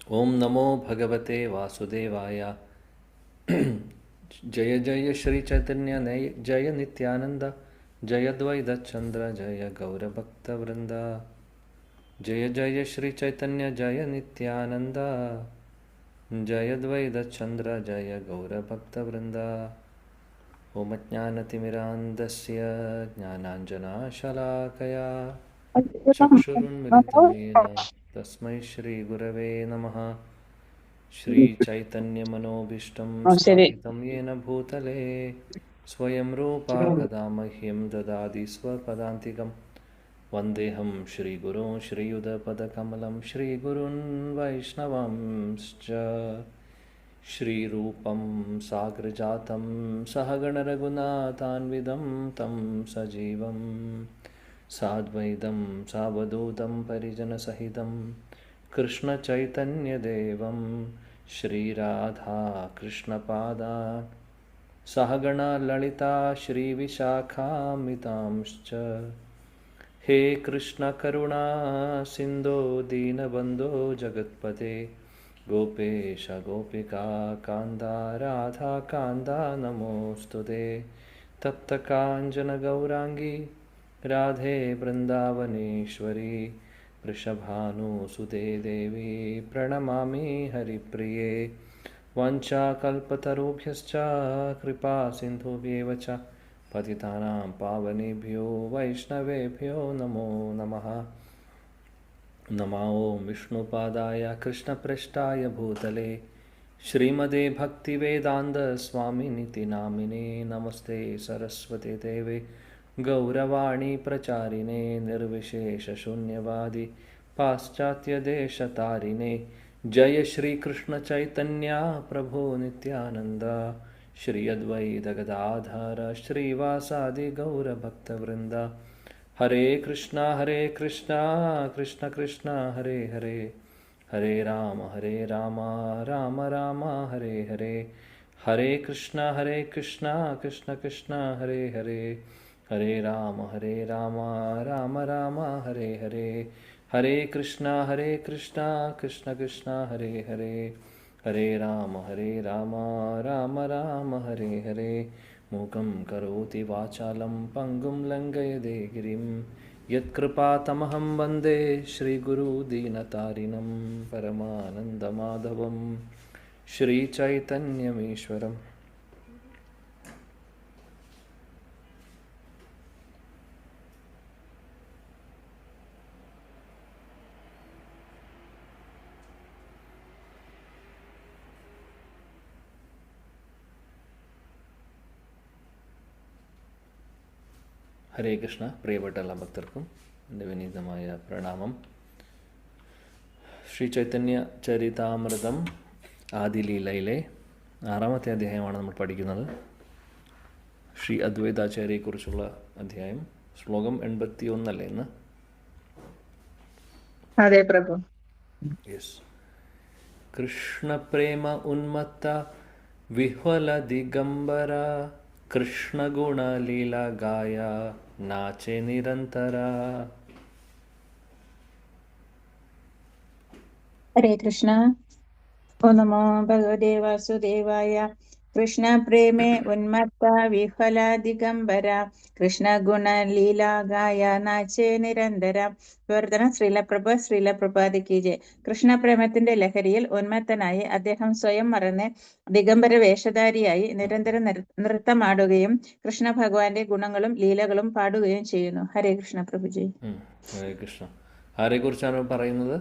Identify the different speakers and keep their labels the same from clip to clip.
Speaker 1: ओम नमो भगवते वासुदेवाय। जय जय श्री चैतन्य जय नित्यानंद, जय द्वैत चंद्र जय गौरभक्तवृंद। जय जय श्री चैतन्य जय नित्यानंद, जय द्वैत चंद्र जय गौरभक्तवृंद। ओम ज्ञानतिमिरान्धस्य ज्ञानाञ्जनशलाकया चक्षुरुन्मिलितं येन तस्मै श्रीगुरवे नमः। श्रीचैतन्यमनोभीष्टं
Speaker 2: ശരി.
Speaker 1: स्थापितं येन भूतले स्वयं रूपा कदा मह्यं ददाति स्वपदान्तिकं। वन्देऽहं श्रीगुरुं श्रीयुतपदकमलं श्रीगुरून् वैष्णवांश्च। श्रीरूपं साग्रजातं सहगणरघुनाथान्वितं तं सजीवं साद्वैतं सावधूतं परिजनसहितं कृष्णचैतन्यदेवं श्रीराधा कृष्णपादान् सहगणा ललिता श्रीविशाखान्वितांश्च। हे कृष्ण करुणा सिन्धो दीनबन्धो जगत्पते गोपेश गोपिका कान्ता राधा कान्ता नमोऽस्तुते। तप्तकाञ्चन गौराङ्गी राधे वृन्दावनेश्वरी वृषभानुसुते देवी प्रणमामि हरिप्रिये। वाञ्छाकल्पतरुभ्यश्च कृपा सिन्धुभ्येव च पतितानां पावनेभ्यो वैष्णवेभ्यो नमो नमः। नमो ॐ विष्णुपादाय कृष्णप्रेष्ठाय भूतले श्रीमते भक्तिवेदान्तस्वामिनिति नामिने। नमस्ते सरस्वते देवे गौरवाणी प्रचारिणे निर्विशेषशून्यवादी पाश्चात्यदेशतारिणे। जय श्रीकृष्ण चैतन्य प्रभो नित्यानन्द श्री अद्वैत गदाधर श्रीवासादि गौरभक्तवृन्द। हरे कृष्णा कृष्ण कृष्ण हरे हरे, हरे राम राम राम हरे हरे। हरे कृष्णा कृष्ण कृष्ण हरे हरे, हरे राम राम राम हरे हरे। हरे कृष्णा कृष्ण कृष्ण हरे हरे, हरे राम राम राम हरे हरे। मूकं करोति वाचालं पङ्गुं लङ्घयते गिरिं यत्कृपातमहं वन्दे श्रीगुरुदीनतारिणं परमानन्दमाधवं श्रीचैतन्यमीश्वरम्। ഹരേ കൃഷ്ണ. പ്രിയപ്പെട്ട എല്ലാ ഭക്തർക്കും എൻ്റെ വിനീതമായ പ്രണാമം. ശ്രീ ചൈതന്യ ചരിതാമൃതം ആദിലീലയിലെ 6-ാമത്തെ അധ്യായമാണ് നമ്മൾ പഠിക്കുന്നത്. ശ്രീ അദ്വൈതാചാര്യയെക്കുറിച്ചുള്ള അധ്യായം. ശ്ലോകം 81 അല്ലേ ഇന്ന്?
Speaker 2: അതെ പ്രഭു.
Speaker 1: യെസ്. കൃഷ്ണപ്രേമ ഉന്മത്ത വിഹ്വല ദിഗംബര കൃഷ്ണഗുണലീല ഗായ നാചെ നിരന്തര.
Speaker 3: ഹരേ കൃഷ്ണ. ഓ നമോ ഭഗവതേ വാസുദേവായ. കൃഷ്ണ പ്രേമേ ഉന്മത്ത വിഹ്വല ദിഗംബര കൃഷ്ണ ഗുണ ലീലാഗായ നാച്ചേ നിരന്തര. വിവർത്തനം ശ്രീല പ്രഭാതിക്ക് ജയ്. കൃഷ്ണ പ്രേമത്തിന്റെ ലഹരിയിൽ ഉന്മത്തനായി അദ്ദേഹം സ്വയം മറന്ന് ദിഗംബര വേഷധാരിയായി നിരന്തരം നൃത്തമാടുകയും കൃഷ്ണ ഭഗവാന്റെ ഗുണങ്ങളും ലീലകളും പാടുകയും ചെയ്യുന്നു. ഹരേ കൃഷ്ണ പ്രഭുജി.
Speaker 1: ഹരേ കൃഷ്ണ. ആരെക്കുറിച്ചാണ് പറയുന്നത്?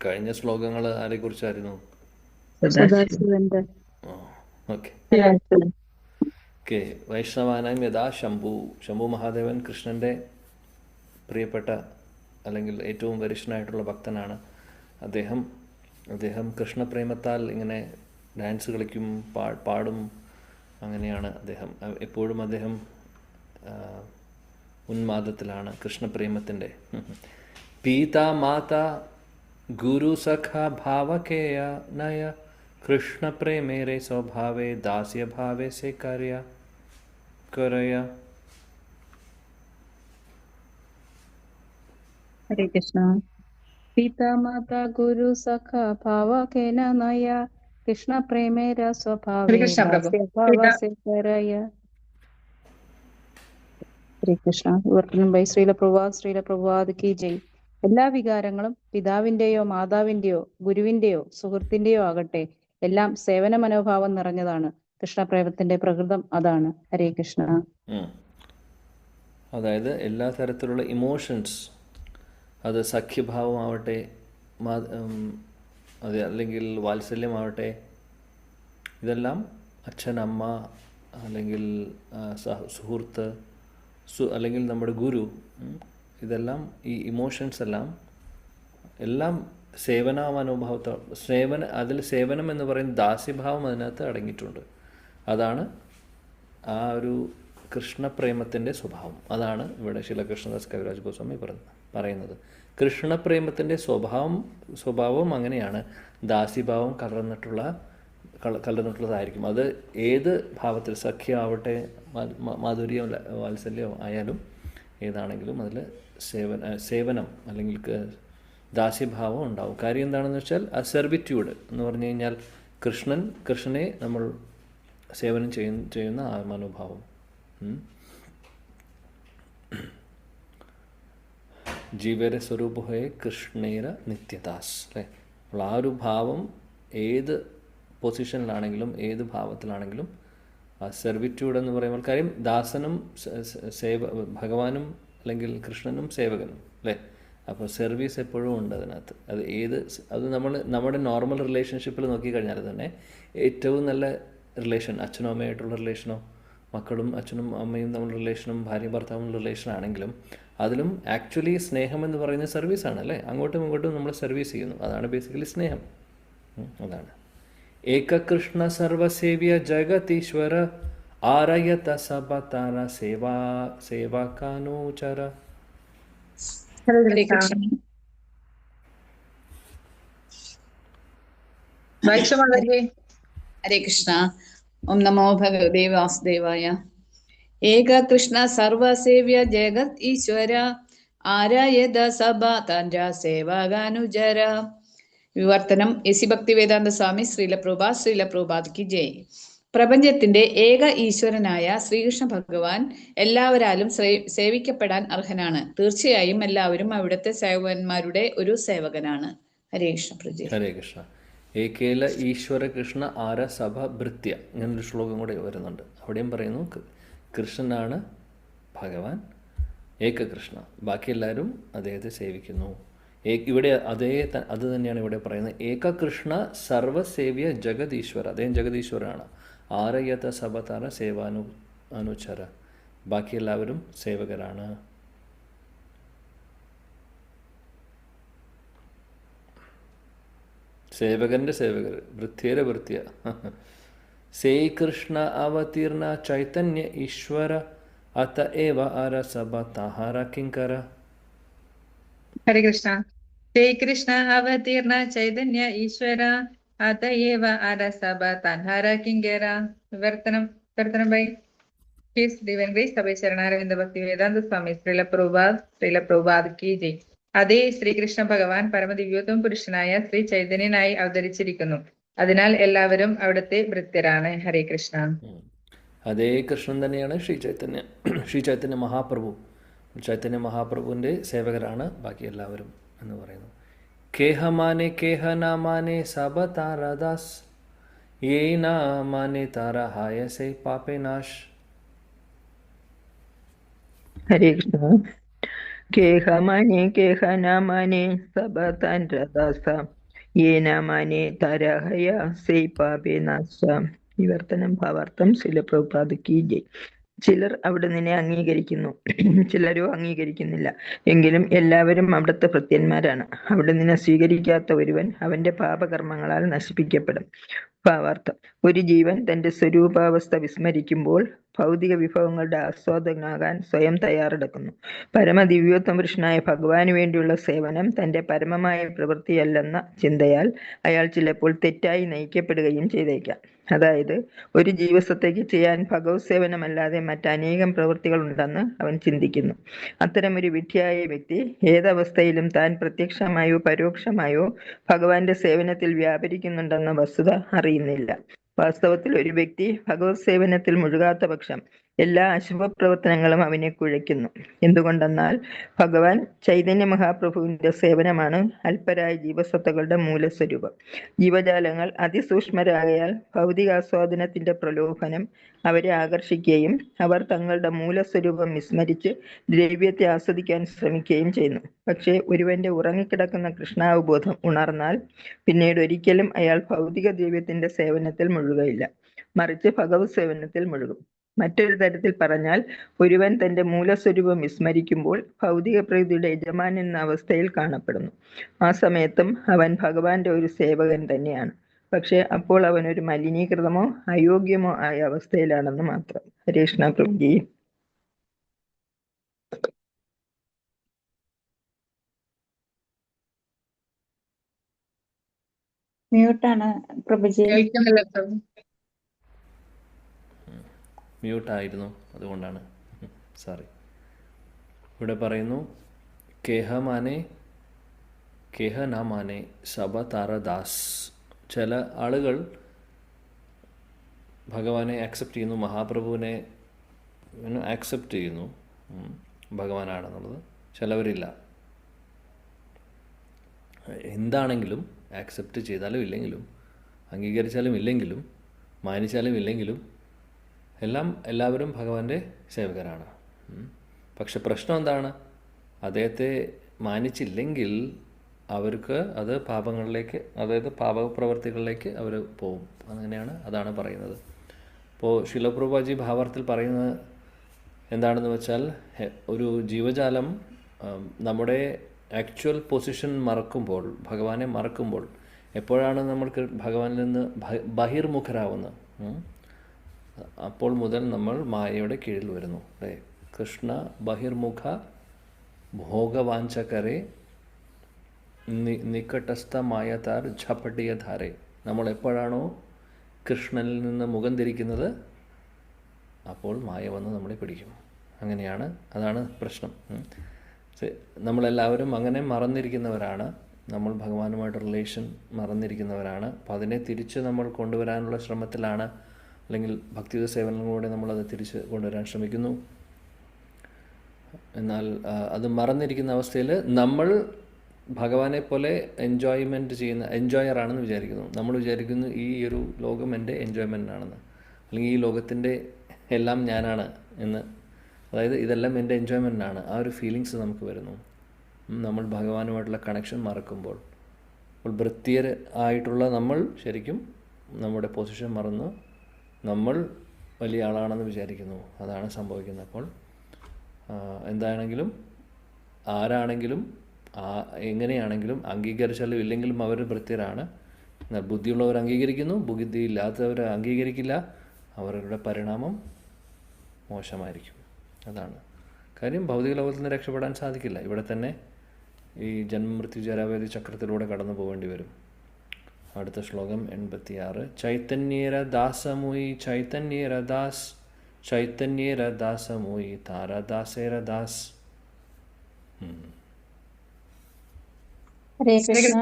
Speaker 1: കഴിഞ്ഞ ശ്ലോകങ്ങൾ ആരെക്കുറിച്ചായിരുന്നു?
Speaker 3: സദാശിവന്റെ.
Speaker 1: ഓക്കെ. വൈഷ്ണവാനായും യഥാ ശംഭു മഹാദേവൻ കൃഷ്ണൻ്റെ പ്രിയപ്പെട്ട അല്ലെങ്കിൽ ഏറ്റവും വരിഷ്ഠനായിട്ടുള്ള ഭക്തനാണ്. അദ്ദേഹം കൃഷ്ണപ്രേമത്താൽ ഇങ്ങനെ ഡാൻസ് കളിക്കും, പാടും. അങ്ങനെയാണ് അദ്ദേഹം എപ്പോഴും. അദ്ദേഹം ഉന്മാദത്തിലാണ് കൃഷ്ണപ്രേമത്തിൻ്റെ. പീത മാത ഗുരു സഖ ഭാവകേയ നയ कृष्ण प्रेमेरे स्वभावे दास्य भावे से कार्य करया.
Speaker 3: हरे कृष्ण। पिता माता गुरु सखा भावकेन नया कृष्ण प्रेमेर
Speaker 2: हरे
Speaker 3: स्वभावे
Speaker 2: कृष्ण प्रभु।
Speaker 3: दास्य भाव से करय. ഹരേ കൃഷ്ണ. വിവർത്തനം ബൈ ശ്രീല പ്രഭുപാദ് കി ജയ്. എല്ലാ വികാരങ്ങളും പിതാവിന്റെയോ മാതാവിന്റെയോ ഗുരുവിന്റെയോ സുഹൃത്തിന്റെയോ ആകട്ടെ, എല്ലാം സേവന മനോഭാവം നിറഞ്ഞതാണ്. കൃഷ്ണപ്രേമത്തിന്റെ പ്രകൃതം അതാണ്. ഹരേ കൃഷ്ണ.
Speaker 1: അതായത് എല്ലാ തരത്തിലുള്ള ഇമോഷൻസ്, അത് സഖ്യഭാവമാവട്ടെ, അത് അല്ലെങ്കിൽ വാത്സല്യമാവട്ടെ, ഇതെല്ലാം അച്ഛൻ, അമ്മ, അല്ലെങ്കിൽ സുഹൃത്ത്, അല്ലെങ്കിൽ നമ്മുടെ ഗുരു, ഇതെല്ലാം ഈ ഇമോഷൻസ് എല്ലാം സേവന മനോഭാവത്തോ അതിൽ സേവനം എന്ന് പറയുന്ന ദാസ്യഭാവം അതിനകത്ത് അടങ്ങിയിട്ടുണ്ട്. അതാണ് ആ ഒരു കൃഷ്ണപ്രേമത്തിൻ്റെ സ്വഭാവം. അതാണ് ഇവിടെ ശ്രീല കൃഷ്ണദാസ് കവിരാജ് ഗോസ്വാമി പറയുന്നത്. കൃഷ്ണപ്രേമത്തിൻ്റെ സ്വഭാവം അങ്ങനെയാണ്. ദാസ്യഭാവം കലർന്നിട്ടുള്ളതായിരിക്കും. അത് ഏത് ഭാവത്തിൽ, സഖ്യമാവട്ടെ, മാധുര്യം, വാത്സല്യം ആയാലും ഏതാണെങ്കിലും അതിൽ സേവനം അല്ലെങ്കിൽ ദാസ്യഭാവം ഉണ്ടാവും. കാര്യം എന്താണെന്ന് വെച്ചാൽ ആ സെർവിറ്റ്യൂഡ് എന്ന് പറഞ്ഞു കഴിഞ്ഞാൽ കൃഷ്ണനെ നമ്മൾ സേവനം ചെയ്യുന്ന ആ മനോഭാവം. ജീവരെ സ്വരൂപഹേ കൃഷ്ണേര നിത്യദാസ് അല്ലേ. അപ്പോൾ ആ ഒരു ഭാവം ഏത് പൊസിഷനിലാണെങ്കിലും ഏത് ഭാവത്തിലാണെങ്കിലും ആ സെർവിറ്റ്യൂഡ് എന്ന് പറയുമ്പോൾ, കാര്യം ദാസനും ഭഗവാനും അല്ലെങ്കിൽ കൃഷ്ണനും സേവകനും അല്ലേ. അപ്പോൾ സർവീസ് എപ്പോഴും ഉണ്ട് അതിനകത്ത്. അത് നമ്മുടെ നോർമൽ റിലേഷൻഷിപ്പിൽ നോക്കിക്കഴിഞ്ഞാൽ തന്നെ ഏറ്റവും നല്ല റിലേഷൻ അച്ഛനും അമ്മയായിട്ടുള്ള റിലേഷനോ, മക്കളും അച്ഛനും അമ്മയും തമ്മിലുള്ള റിലേഷനും, ഭാര്യ ഭർത്താവും റിലേഷനാണെങ്കിലും അതിലും ആക്ച്വലി സ്നേഹം എന്ന് പറയുന്നത് സർവീസാണ് അല്ലേ. അങ്ങോട്ടും ഇങ്ങോട്ടും നമ്മൾ സർവീസ് ചെയ്യുന്നു. അതാണ് ബേസിക്കലി സ്നേഹം. അതാണ് ഏകകൃഷ്ണ സർവസേവ്യ ജഗതീശ്വര ആരയത സബതാര സേവാകാനോചര.
Speaker 2: हरे कृष्ण।
Speaker 4: हरे कृष्ण। ओम नमो भगवते वासुदेवाय। एक कृष्ण सर्वसेव्य जगत ईश्वर आरायद सबातांजा सेवागानुजर. വിവർത്തനം എസി ഭക്തി വേദാന്ത സ്വാമി ശ്രീല പ്രഭുപാദ് കി ജയ്. പ്രപഞ്ചത്തിന്റെ ഏക ഈശ്വരനായ ശ്രീകൃഷ്ണ ഭഗവാൻ എല്ലാവരാലും സേവിക്കപ്പെടാൻ അർഹനാണ്. തീർച്ചയായും എല്ലാവരും അവിടുത്തെ സേവകന്മാരുടെ ഒരു സേവകനാണ്. ഹരേ കൃഷ്ണ പ്രജി.
Speaker 1: ഹരേ കൃഷ്ണ. ഏകേല ഈശ്വര കൃഷ്ണ ആര സഭ ഭൃത്യ, ഇങ്ങനൊരു ശ്ലോകം കൂടെ വരുന്നുണ്ട്. അവിടെയും പറയുന്നു കൃഷ്ണനാണ് ഭഗവാൻ, ഏകകൃഷ്ണ, ബാക്കി എല്ലാവരും അദ്ദേഹത്തെ സേവിക്കുന്നു. ഇവിടെ അത് തന്നെയാണ് ഇവിടെ പറയുന്നത്. ഏകകൃഷ്ണ സർവസേവ്യ ജഗതീശ്വര, അദ്ദേഹം ജഗതീശ്വരാണ്. ആരയത സബതാര സേവാനുചര, ബാക്കി എല്ലാവരും സേവകരാണ്. സേവകന്റെ സേവകർ, വൃത്യര വൃത്യ. സേ കൃഷ്ണ അവതീർണ ചൈതന്യ ഈശ്വര അത ഏവ അര സഭ താഹാര കിങ്കര.
Speaker 2: हरे कृष्ण। श्री कृष्ण अवतीर्ण चैतन्य ईश्वर अतएव अरसभ तन्हार किंगेरा. विवर्तനം ബൈ ഹിസ് ഡിവൈൻ ഗ്രേസ് സഭ ശരണാരവിന്ദ ഭക്തി വേദാന്ത സ്വാമി ശ്രീല പ്രഭുപാദ് കി ജയ്. അതേ ശ്രീകൃഷ്ണ ഭഗവാൻ പരമദിവ്യോത്തമ പുരുഷനായ ശ്രീ ചൈതന്യനായി അവതരിച്ചിരിക്കുന്നു. അതിനാൽ എല്ലാവരും അവിടുത്തെ ഭൃത്യരാണ്. ഹരേ കൃഷ്ണ.
Speaker 1: അതേ കൃഷ്ണൻ തന്നെയാണ് ശ്രീ ചൈതന്യ മഹാപ്രഭു. ചൈതന്യ മഹാപ്രഭുവിൻ്റെ സേവകരാണ് ബാക്കി എല്ലാവരും എന്ന് പറയുന്നു. കേഹ മാനെ കേഹ നാ മാനെ സബ താരദാസ് യേ നാ മാനെ താര ഹായ സേ പാപേ നാശ്.
Speaker 5: ഹരേ കൃഷ്ണ. കേഹ മാനെ കേഹ നാ മാനെ സബ താരദാസ യേ നാ മാനെ താര ഹയ സേ പാപേ നാശ. വിവർത്തനം ഭാവാർത്ഥം ശ്രീല പ്രഭുപാദ് കി ജയ്. ചിലർ അവിടെ നിന്നെ അംഗീകരിക്കുന്നു, ചിലരോ അംഗീകരിക്കുന്നില്ല. എങ്കിലും എല്ലാവരും അവിടുത്തെ ഭൃത്യന്മാരാണ്. അവിടെ നിന്നെ സ്വീകരിക്കാത്ത ഒരുവൻ അവന്റെ പാപകർമ്മങ്ങളാൽ നശിപ്പിക്കപ്പെടും. ഭാവാർത്ഥം: ഒരു ജീവൻ തന്റെ സ്വരൂപാവസ്ഥ വിസ്മരിക്കുമ്പോൾ ഭൗതിക വിഭവങ്ങളുടെ ആസ്വാദകനാകാൻ സ്വയം തയ്യാറെടുക്കുന്നു. പരമദിവ്യോത്തമ പുരുഷനായ ഭഗവാന് വേണ്ടിയുള്ള സേവനം തൻ്റെ പരമമായ പ്രവൃത്തിയല്ലെന്ന ചിന്തയാൽ അയാൾ ചിലപ്പോൾ തെറ്റായി നയിക്കപ്പെടുകയും ചെയ്തേക്കാം. അതായത് ഒരു ജീവസത്തയ്ക്ക് ചെയ്യാൻ ഭഗവത് സേവനമല്ലാതെ മറ്റനേകം പ്രവൃത്തികളുണ്ടെന്ന് അവൻ ചിന്തിക്കുന്നു. അത്തരമൊരു വിഡ്ഢിയായ വ്യക്തി ഏതവസ്ഥയിലും താൻ പ്രത്യക്ഷമായോ പരോക്ഷമായോ ഭഗവാന്റെ സേവനത്തിൽ വ്യാപരിക്കുന്നുണ്ടെന്ന വസ്തുത അറിയുന്നില്ല. വാസ്തവത്തിൽ ഒരു വ്യക്തി ഭഗവത് സേവനത്തിൽ മുഴുകാത്ത പക്ഷം എല്ലാ അശുഭ പ്രവർത്തനങ്ങളും അവനെ കുഴയ്ക്കുന്നു. എന്തുകൊണ്ടെന്നാൽ ഭഗവാൻ ചൈതന്യ മഹാപ്രഭുവിന്റെ സേവനമാണ് അല്പരായ ജീവസത്തകളുടെ മൂലസ്വരൂപം. ജീവജാലങ്ങൾ അതിസൂക്ഷ്മരാകയാൽ ഭൗതികാസ്വാദനത്തിന്റെ പ്രലോഭനം അവരെ ആകർഷിക്കുകയും അവർ തങ്ങളുടെ മൂലസ്വരൂപം വിസ്മരിച്ച് ദ്രവ്യത്തെ ആസ്വദിക്കാൻ ശ്രമിക്കുകയും ചെയ്യുന്നു. പക്ഷേ ഒരുവന്റെ ഉറങ്ങിക്കിടക്കുന്ന കൃഷ്ണാവബോധം ഉണർന്നാൽ പിന്നീട് ഒരിക്കലും അയാൾ ഭൗതിക ദ്രവ്യത്തിന്റെ സേവനത്തിൽ മുഴുകയില്ല, മറിച്ച് ഭഗവത് സേവനത്തിൽ മുഴുകും. മറ്റൊരു തരത്തിൽ പറഞ്ഞാൽ ഒരുവൻ തന്റെ മൂലസ്വരൂപം വിസ്മരിക്കുമ്പോൾ ഭൗതിക പ്രകൃതിയുടെ യജമാനൻ എന്ന അവസ്ഥയിൽ കാണപ്പെടുന്നു. ആ സമയത്തും അവൻ ഭഗവാന്റെ ഒരു സേവകൻ തന്നെയാണ്. പക്ഷെ അപ്പോൾ അവൻ ഒരു മലിനീകൃതമോ അയോഗ്യമോ ആയ അവസ്ഥയിലാണെന്ന് മാത്രം. ഹരേ കൃഷ്ണ പ്രഭുജി.
Speaker 3: മ്യൂട്ടാണ് പ്രഭുജി.
Speaker 2: കേൾക്കുന്നില്ല പ്രഭു.
Speaker 1: മ്യൂട്ടായിരുന്നു, അതുകൊണ്ടാണ്. സോറി. ഇവിടെ പറയുന്നു കേഹ നാ മാനെ സബ താരദാസ്. ചില ആളുകൾ ഭഗവാനെ ആക്സെപ്റ്റ് ചെയ്യുന്നു, മഹാപ്രഭുവിനെ ആക്സെപ്റ്റ് ചെയ്യുന്നു ഭഗവാനാണെന്നുള്ളത്. ചിലവരില്ല. എന്താണെങ്കിലും ആക്സെപ്റ്റ് ചെയ്താലും ഇല്ലെങ്കിലും, അംഗീകരിച്ചാലും ഇല്ലെങ്കിലും, മാനിച്ചാലും ഇല്ലെങ്കിലും എല്ലാവരും ഭഗവാന്റെ സേവകരാണ്. പക്ഷെ പ്രശ്നം എന്താണ്? അദ്ദേഹത്തെ മാനിച്ചില്ലെങ്കിൽ അവർക്ക് അത് പാപങ്ങളിലേക്ക്, അതായത് പാപപ്രവർത്തികളിലേക്ക് അവർ പോവും. അതാണ് പറയുന്നത്. ഇപ്പോൾ ശിലപ്രഭുജി ഭാവാർത്ഥത്തിൽ പറയുന്നത് എന്താണെന്ന് വെച്ചാൽ, ഒരു ജീവജാലം നമ്മുടെ ആക്ച്വൽ പൊസിഷൻ മറക്കുമ്പോൾ, ഭഗവാനെ മറക്കുമ്പോൾ, എപ്പോഴാണ് നമ്മൾക്ക് ഭഗവാനിൽ നിന്ന് ബഹിർമുഖരാവുന്നത്? അപ്പോൾ മുതൽ നമ്മൾ മായയുടെ കീഴിൽ വരുന്നു. അല്ലേ? കൃഷ്ണ ബഹിർമുഖ ഭോഗവാഞ്ചകരെ നിക്കട്ടസ്ഥ മായതാർ ഝപടിയ ധാരെ. നമ്മൾ എപ്പോഴാണോ കൃഷ്ണനിൽ നിന്ന് മുഖം തിരിക്കുന്നത്, അപ്പോൾ മായ വന്ന് നമ്മളെ പിടിക്കും. അതാണ് പ്രശ്നം. നമ്മളെല്ലാവരും അങ്ങനെ മറന്നിരിക്കുന്നവരാണ്. നമ്മൾ ഭഗവാനുമായിട്ട് റിലേഷൻ മറന്നിരിക്കുന്നവരാണ്. അപ്പം അതിനെ തിരിച്ച് നമ്മൾ കൊണ്ടുവരാനുള്ള ശ്രമത്തിലാണ്, അല്ലെങ്കിൽ ഭക്തിയുത സേവനങ്ങളിലൂടെ നമ്മളത് തിരിച്ച് കൊണ്ടുവരാൻ ശ്രമിക്കുന്നു. എന്നാൽ അത് മറന്നിരിക്കുന്ന അവസ്ഥയിൽ നമ്മൾ ഭഗവാനെ പോലെ എൻജോയറാണെന്ന് വിചാരിക്കുന്നു. നമ്മൾ വിചാരിക്കുന്നു ഈ ഒരു ലോകം എൻ്റെ എൻജോയ്മെൻറ്റാണെന്ന്, അല്ലെങ്കിൽ ഈ ലോകത്തിൻ്റെ എല്ലാം ഞാനാണ് എന്ന്. അതായത് ഇതെല്ലാം എൻ്റെ എൻജോയ്മെൻറ്റാണ്. ആ ഒരു ഫീലിങ്സ് നമുക്ക് വരുന്നു നമ്മൾ ഭഗവാനുമായിട്ടുള്ള കണക്ഷൻ മറക്കുമ്പോൾ. അപ്പോൾ ഭൃത്യർ ആയിട്ടുള്ള നമ്മൾ ശരിക്കും നമ്മുടെ പൊസിഷൻ മറന്ന് നമ്മൾ വലിയ ആളാണെന്ന് വിചാരിക്കുന്നു. അതാണ് സംഭവിക്കുന്നത്. അപ്പോൾ എന്താണെങ്കിലും ആരാണെങ്കിലും എങ്ങനെയാണെങ്കിലും അംഗീകരിച്ചാലും ഇല്ലെങ്കിലും അവർ ഭൃത്യരാണ്. എന്നാൽ ബുദ്ധിയുള്ളവർ അംഗീകരിക്കുന്നു, ബുദ്ധി ഇല്ലാത്തവർ അംഗീകരിക്കില്ല. അവരുടെ പരിണാമം മോശമായിരിക്കും. അതാണ് കാര്യം. ഭൗതിക ലോകത്തിൽ നിന്ന് രക്ഷപ്പെടാൻ സാധിക്കില്ല. ഇവിടെ തന്നെ ഈ ജന്മമൃത്യു ജരാവേദി ചക്രത്തിലൂടെ കടന്നു പോകേണ്ടി വരും. അടുത്ത ശ്ലോകം 86. ചൈതന്യേര ദാസമുയി ചൈതന്യേര ദാസ്, ചൈതന്യേര ദാസമുയി താരദാസേര ദാസ്.
Speaker 3: ഹരേ കൃഷ്ണ.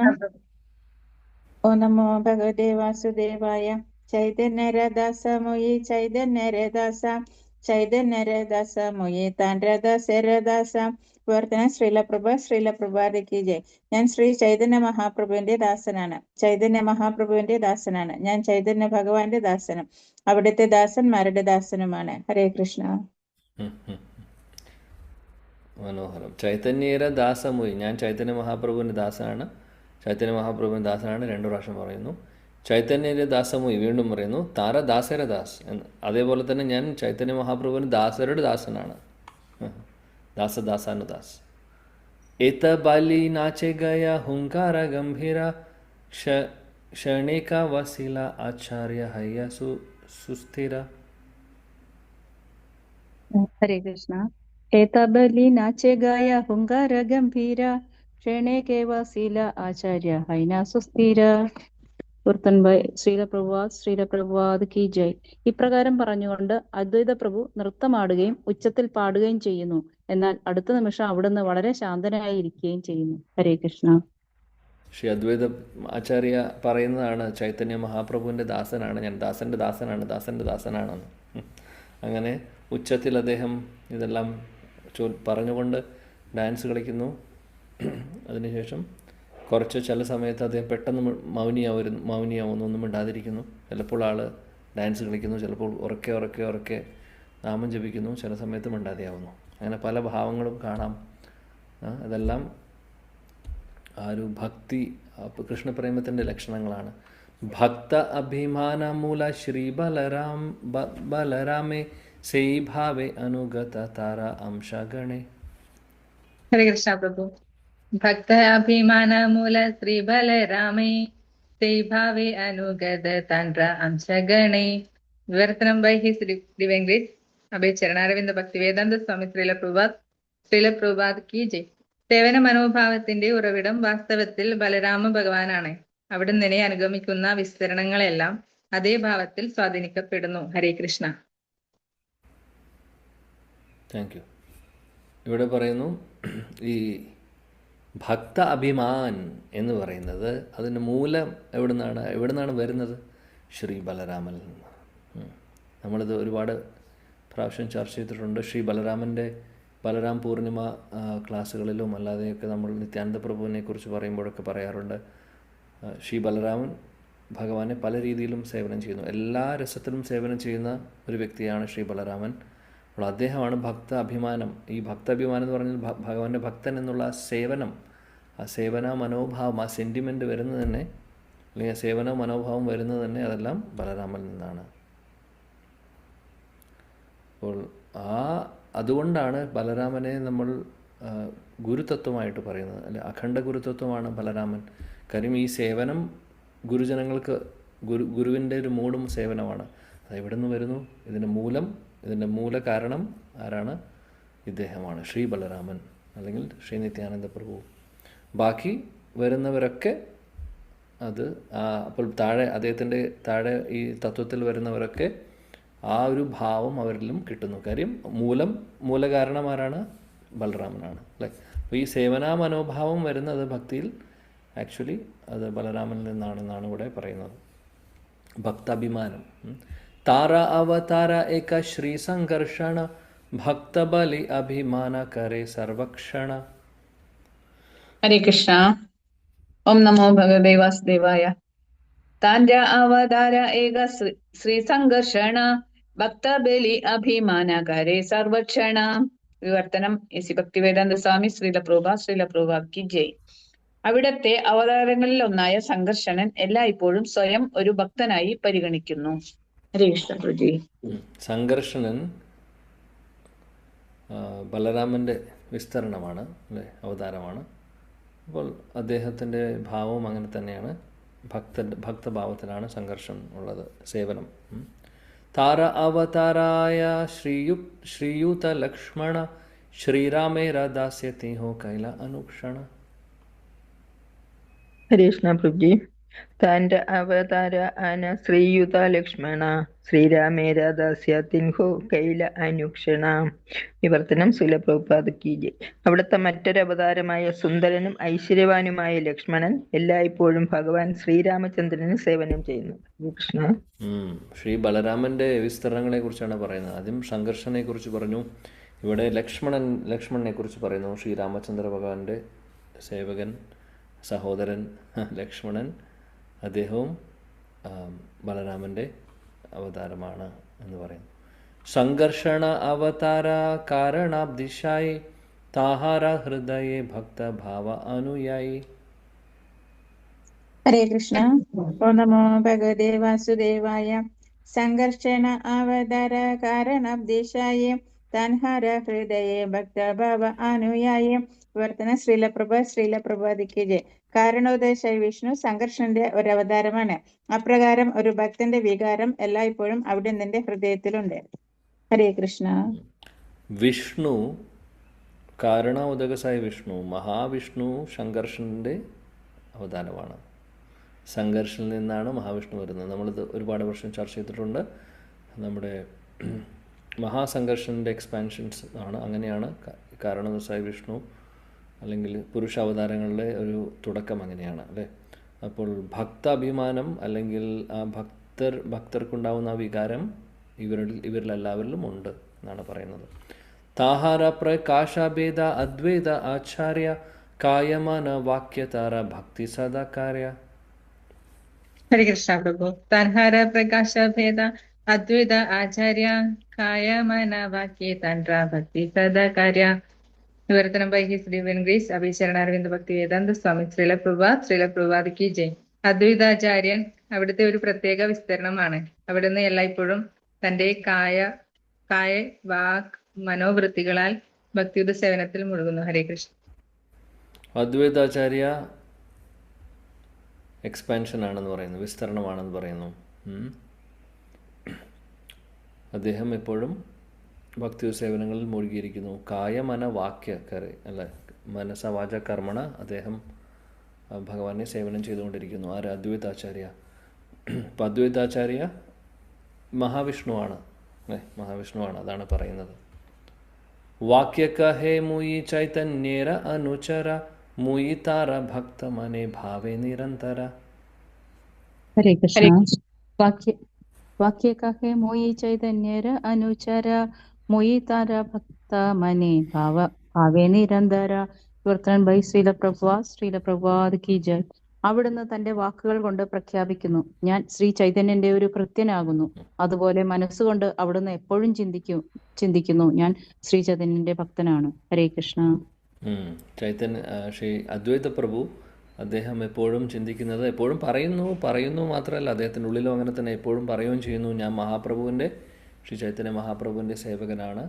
Speaker 3: ഓ നമോ ഭഗവതേ വാസുദേവായ. ചൈതന്യരദാസമുയി ചൈതന്യരദാസ, ചൈതന്യരദാസമുയി താൻ രദാസ. വർത്തനം ശ്രീലപ്രഭാതി കി ജയ്. ഞാൻ ശ്രീ ചൈതന്യ മഹാപ്രഭുവിന്റെ ദാസനാണ്. ചൈതന്യ മഹാപ്രഭുവിന്റെ ദാസനാണ് ഞാൻ. ചൈതന്യ ഭഗവാന്റെ ദാസനും അവിടുത്തെ ദാസന്മാരുടെ ദാസനുമാണ്. ഹരേ കൃഷ്ണ.
Speaker 1: മനോഹരം. ചൈതന്യേര ദാസമുയി. ഞാൻ ചൈതന്യ മഹാപ്രഭുവിൻ്റെ ദാസനാണ്. ചൈതന്യ മഹാപ്രഭുവിൻ്റെ ദാസനാണ് 2 പ്രാവശ്യം പറയുന്നു. ചൈതന്യേര ദാസമുയി വീണ്ടും പറയുന്നു. താര ദാസര ദാസ് എന്ന്. അതേപോലെ തന്നെ ഞാൻ ചൈതന്യ മഹാപ്രഭുവിന് ദാസരുടെ ദാസനാണ്. ദാസാനുദാസ്. ഏത ബാലി നാചെ ഗയ ഹുങ്കാര ഗംഭീര, ക്ഷണിക വസില ആചാര്യ ഹയ്യ സുസ്ഥിര.
Speaker 6: ഹരേ കൃഷ്ണ. ഏതബലി നാചെഗായ ഹുങ്കാര ഗംഭീര ക്ഷേണേ കേവാസീല ആചാര്യ ഹൈന സുസ്ഥിര. കീർത്തൻ ബൈ ശ്രീല പ്രഭുപാദ് കി ജയ്. ഇപ്രകാരം പറഞ്ഞുകൊണ്ട് അദ്വൈത പ്രഭു നൃത്തമാടുകയും ഉച്ചത്തിൽ പാടുകയും ചെയ്യുന്നു. എന്നാൽ അടുത്ത നിമിഷം അവിടുന്ന് വളരെ ശാന്തനായി ഇരിക്കുകയും ചെയ്യുന്നു. ഹരേ കൃഷ്ണ.
Speaker 1: ശ്രീ അദ്വൈത ആചാര്യ പറയുന്നതാണ്, ചൈതന്യ മഹാപ്രഭുവിൻ്റെ ദാസനാണ് ഞാൻ, ദാസൻ്റെ ദാസനാണെന്ന്. അങ്ങനെ ഉച്ചത്തിൽ അദ്ദേഹം ഇതെല്ലാം പറഞ്ഞുകൊണ്ട് ഡാൻസ് കളിക്കുന്നു. അതിനുശേഷം കുറച്ച് ചില സമയത്ത് അദ്ദേഹം പെട്ടെന്ന് മൗനിയാവുന്നു, ഒന്നും മിണ്ടാതിരിക്കുന്നു. ചിലപ്പോൾ ആൾ ഡാൻസ് കളിക്കുന്നു, ചിലപ്പോൾ ഉറക്കെ നാമം ജപിക്കുന്നു, ചില സമയത്ത് മിണ്ടാതെയാവുന്നു. അങ്ങനെ പല ഭാവങ്ങളും കാണാം. ഇതെല്ലാം ആ ഒരു ഭക്തി, കൃഷ്ണപ്രേമത്തിൻ്റെ ലക്ഷണങ്ങളാണ്. ഭക്ത അഭിമാനമൂല ശ്രീ ബലരാമേ സൈ ഭാവേ അനുഗത താര അംശഗണേ.
Speaker 2: ഹരേ കൃഷ്ണ പ്രഭു. ഭക്ത അഭിമാന മൂല ശ്രീ ബലരാമേ സൈ ഭാവേ അനുഗത തന്ത്ര അംശഗണേ. വിവർത്തനം ബൈ ഹിസ് ഡിവൈൻ ഗ്രേസ് അഭയ ചരണാരവിന്ദ ഭക്തി വേദാന്ത സ്വാമി ശ്രീല പ്രഭുപാദ് കി ജയ്. സേവന മനോഭാവത്തിന്റെ ഉറവിടം വാസ്തവത്തിൽ ബലരാമ ഭഗവാനാണ്. അവിടുന്ന് അനുഗമിക്കുന്ന വിസ്തരണങ്ങളെല്ലാം അതേ ഭാവത്തിൽ സ്വാധീനിക്കപ്പെടുന്നു. ഹരേ കൃഷ്ണ.
Speaker 1: Thank you. ഇവിടെ പറയുന്നു, ഈ ഭക്ത അഭിമാൻ എന്ന് പറയുന്നത് അതിൻ്റെ മൂലം എവിടുന്നാണ് വരുന്നത്? ശ്രീ ബലരാമനിൽ നിന്ന്. നമ്മളിത് ഒരുപാട് പ്രാവശ്യം ചർച്ച ചെയ്തിട്ടുണ്ട്. ശ്രീ ബലരാം പൂർണിമ ക്ലാസ്സുകളിലും അല്ലാതെയൊക്കെ നമ്മൾ നിത്യാനന്ദ പ്രഭുവിനെ കുറിച്ച് പറയുമ്പോഴൊക്കെ പറയാറുണ്ട്, ശ്രീ ബലരാമൻ ഭഗവാനെ പല രീതിയിലും സേവനം ചെയ്യുന്നു. എല്ലാ രസത്തിലും സേവനം ചെയ്യുന്ന ഒരു വ്യക്തിയാണ് ശ്രീ ബലരാമൻ. അപ്പോൾ അദ്ദേഹമാണ് ഭക്ത അഭിമാനം. ഈ ഭക്ത അഭിമാനം എന്ന് പറഞ്ഞാൽ ഭഗവാന്റെ ഭക്തൻ എന്നുള്ള സേവനം, ആ സേവന മനോഭാവം, ആ സെൻറ്റിമെൻറ്റ് വരുന്നത് തന്നെ, അല്ലെങ്കിൽ സേവന മനോഭാവം വരുന്നത് തന്നെ അതെല്ലാം ബലരാമനിൽ നിന്നാണ്. അപ്പോൾ അതുകൊണ്ടാണ് ബലരാമനെ നമ്മൾ ഗുരുതത്വമായിട്ട് പറയുന്നത്, അല്ലെ അഖണ്ഡ ഗുരുതത്വമാണ് ബലരാമൻ. കാര്യം ഈ സേവനം ഗുരുജനങ്ങൾക്ക് ഗുരുവിൻ്റെ ഒരു മൂടും സേവനമാണ്. അത് എവിടെ നിന്ന് വരുന്നു? ഇതിൻ്റെ മൂല കാരണം ആരാണ്? ഇദ്ദേഹമാണ്, ശ്രീ ബലരാമൻ അല്ലെങ്കിൽ ശ്രീ നിത്യാനന്ദ പ്രഭു. ബാക്കി വരുന്നവരൊക്കെ അപ്പോൾ അദ്ദേഹത്തിൻ്റെ താഴെ ഈ തത്വത്തിൽ വരുന്നവരൊക്കെ ആ ഒരു ഭാവം അവരിലും കിട്ടുന്നു. കാര്യം മൂലകാരണം ആരാണ്? ബലരാമനാണ്, അല്ലേ? അപ്പോൾ ഈ സേവനാ മനോഭാവം വരുന്നത് ഭക്തിയിൽ ആക്ച്വലി അത് ബലരാമനിൽ നിന്നാണെന്നാണ് ഇവിടെ പറയുന്നത്. ഭക്താഭിമാനം. താര അവതാര ഏക ശ്രീ സംഘർഷണ ഭക്തബലി അഭിമാന കരേ സർവക്ഷണ.
Speaker 4: ഹരേ കൃഷ്ണ. ഓം നമോ ഭഗവതേ വാസുദേവായ. താര അവതാര ഏക ശ്രീ സംഘർഷണ ഭക്തബലി അഭിമാന കരേ സർവക്ഷണ. വിവർത്തനം എസി ഭക്തിവേദാന്ത സ്വാമി ശ്രീല പ്രഭുപാദ് കി ജയ്. അവിടത്തെ അവതാരങ്ങളിൽ ഒന്നായ സംഘർഷണൻ എല്ലായ്പ്പോഴും സ്വയം ഒരു ഭക്തനായി പരിഗണിക്കുന്നു. ഹരേ കൃഷ്ണ പ്രഭുജി.
Speaker 1: സംഘർഷണൻ ബലരാമൻ്റെ വിസ്തരണമാണ്, അല്ലേ? അവതാരമാണ്. അപ്പോൾ അദ്ദേഹത്തിൻ്റെ ഭാവം അങ്ങനെ തന്നെയാണ്. ഭക്തഭാവത്തിലാണ് സംഘർഷം ഉള്ളത്, സേവനം. താര അവതാരായ ശ്രീയുത ലക്ഷ്മണ ശ്രീരാമേര ദാസ്യതി ഹോ കൈല അനുക്ഷണ.
Speaker 5: ഹരേ കൃഷ്ണ പ്രഭുജി. താൻ്റെ അവതാര ആന ശ്രീയുത ലക്ഷ്മണ ശ്രീരാമേര ദാസ്യതിൻഹോ കൈല അനുക്ഷണ. വിവർത്തനം ശ്രീല പ്രഭുപാദ് കി ജയ്. അവിടുത്തെ മറ്റൊരു അവതാരമായ സുന്ദരനും ഐശ്വര്യവാനുമായ ലക്ഷ്മണൻ എല്ലായ്പ്പോഴും ഭഗവാൻ ശ്രീരാമചന്ദ്രന് സേവനം ചെയ്യുന്നു. കൃഷ്ണ.
Speaker 1: ശ്രീ ബലരാമൻ്റെ വിസ്തരണങ്ങളെ കുറിച്ചാണ് പറയുന്നത്. ആദ്യം സംഘർഷനെ കുറിച്ച് പറഞ്ഞു, ഇവിടെ ലക്ഷ്മണനെ കുറിച്ച് പറയുന്നു. ശ്രീരാമചന്ദ്ര ഭഗവാന്റെ സേവകൻ, സഹോദരൻ ലക്ഷ്മണൻ, അദ്ദേഹവും ബലരാമൻ്റെ അവതാരമാണ് എന്ന് പറയുന്നു. സംഘർഷണ അവതാര കാരണാബ്ദിശായി താഹാര ഹൃദയേ ഭക്തഭാവ അനുയായി.
Speaker 3: ഹരേ കൃഷ്ണ. ഓ നമോ ഭഗവതേ വാസുദേവായ. സംഘർഷണ അവതാര കാരണാബ്ദിശായ താൻഹാര ഹൃദയേ ഭക്തഭാവ അനുയായി. വിവർത്തന ശ്രീല പ്രഭുപാദ് കി ജയ്. കാരണോദ്ദേശായി വിഷ്ണു സംഘർഷന്റെ ഒരു അവതാരമാണ്. അപ്രകാരം ഒരു ഭക്തന്റെ വികാരം എല്ലായ്പ്പോഴും അവിടെ നിന്റെ ഹൃദയത്തിലുണ്ട്. ഹരേ കൃഷ്ണ.
Speaker 1: വിഷ്ണു കാരണ ഉദകസായ വിഷ്ണു, മഹാവിഷ്ണു സംഘർഷൻ്റെ അവതാരമാണ്. സംഘർഷനിൽ നിന്നാണ് മഹാവിഷ്ണു വരുന്നത്. നമ്മളിത് ഒരുപാട് വർഷം ചർച്ച ചെയ്തിട്ടുണ്ട്. നമ്മുടെ മഹാസംഘർഷൻ്റെ എക്സ്പാൻഷൻസ് ആണ്. അങ്ങനെയാണ് കാരണോദസായ വിഷ്ണു അല്ലെങ്കിൽ പുരുഷ അവതാരങ്ങളുടെ ഒരു തുടക്കം അങ്ങനെയാണ് അല്ലേ. അപ്പോൾ ഭക്താഭിമാനം അല്ലെങ്കിൽ ആ ഭക്തർക്കുണ്ടാവുന്ന ആ വികാരം ഇവരിലെല്ലാവരിലും ഉണ്ട് എന്നാണ് പറയുന്നത്. താഹാര പ്രകാശഭേദ അദ്വൈത ആചാര്യ കായമന വാക്യതാര ഭക്തി സദാ കാര്യ.
Speaker 2: ഹരേ കൃഷ്ണ പ്രഭു. തൻഹാര പ്രകാശ ഭേദ അദ്വൈത ആചാര്യ കായമന വാക്യ തൻട്ര ഭക്തി സദാ കാര്യ. വിവർത്തനം ബൈ ഹിസ് ഡിവൈൻ ഗ്രേസ് അഭിചരണാരവിന്ദ ഭക്തി വേദാന്ത സ്വാമി ശ്രീല പ്രഭുപാദ് കി ജയ്. അദ്വൈതാചാര്യൻ അവിടുത്തെ ഒരു പ്രത്യേക വിസ്തരണമാണ്. അവിടുന്ന് എല്ലായ്പ്പോഴും തന്റെ കായ വാക് മനോവൃത്തികളാൽ ഭക്തിയുത സേവനത്തിൽ മുഴുകുന്നു. ഹരേ കൃഷ്ണ.
Speaker 1: അദ്വൈതാചാര്യ എക്സ്പാൻഷൻ ആണെന്ന് പറയുന്നു, വിസ്തരണമാണെന്ന് പറയുന്നു. അദ്ദേഹം എപ്പോഴും ഭക്തി സേവനങ്ങളിൽ മുഴുകിയിരിക്കുന്നു. കായമന വാക്യ അല്ലെ, മനസ വാച കർമ്മണ അദ്ദേഹം ഭഗവാനെ സേവനം ചെയ്തുകൊണ്ടിരിക്കുന്നു. ആര്? അദ്വൈതാചാര്യ. അപ്പം അദ്വൈതാചാര്യ മഹാവിഷ്ണുവാണ് അല്ലേ, മഹാവിഷ്ണുവാണ്. അതാണ് പറയുന്നത്. വാക്യ കഹേ മുയി ചൈതന്യേര അനുചര മുയി താര ഭക്ത മനെ ഭാവേ നിരന്തര.
Speaker 6: ഹരേ കൃഷ്ണ. വാക്യ കഹേ മോയി ചൈതന്യര അനുചര മോയി താര ഭക്ത മനെ ഭാവേ നിരന്തര. വിവർത്തനം ബൈ ശ്രീല പ്രഭുപാദ് കി ജയ്. അവിടുന്ന് തന്റെ വാക്കുകൾ കൊണ്ട് പ്രഖ്യാപിക്കുന്നു, ഞാൻ ശ്രീ ചൈതന്യന്റെ ഒരു ഭൃത്യനാകുന്നു. അതുപോലെ മനസ്സുകൊണ്ട് അവിടുന്ന് എപ്പോഴും ചിന്തിക്കുന്നു, ഞാൻ ശ്രീ ചൈതന്യന്റെ ഭക്തനാണ്. ഹരേ കൃഷ്ണ.
Speaker 1: ശ്രീ അദ്വൈത പ്രഭു അദ്ദേഹം എപ്പോഴും ചിന്തിക്കുന്നത്, എപ്പോഴും പറയുന്നു മാത്രമല്ല, അദ്ദേഹത്തിൻ്റെ ഉള്ളിലും അങ്ങനെ തന്നെ എപ്പോഴും പറയുകയും ചെയ്യുന്നു, ഞാൻ മഹാപ്രഭുവിൻ്റെ, ശ്രീ ചൈതന്യ മഹാപ്രഭുവിൻ്റെ സേവകനാണ്.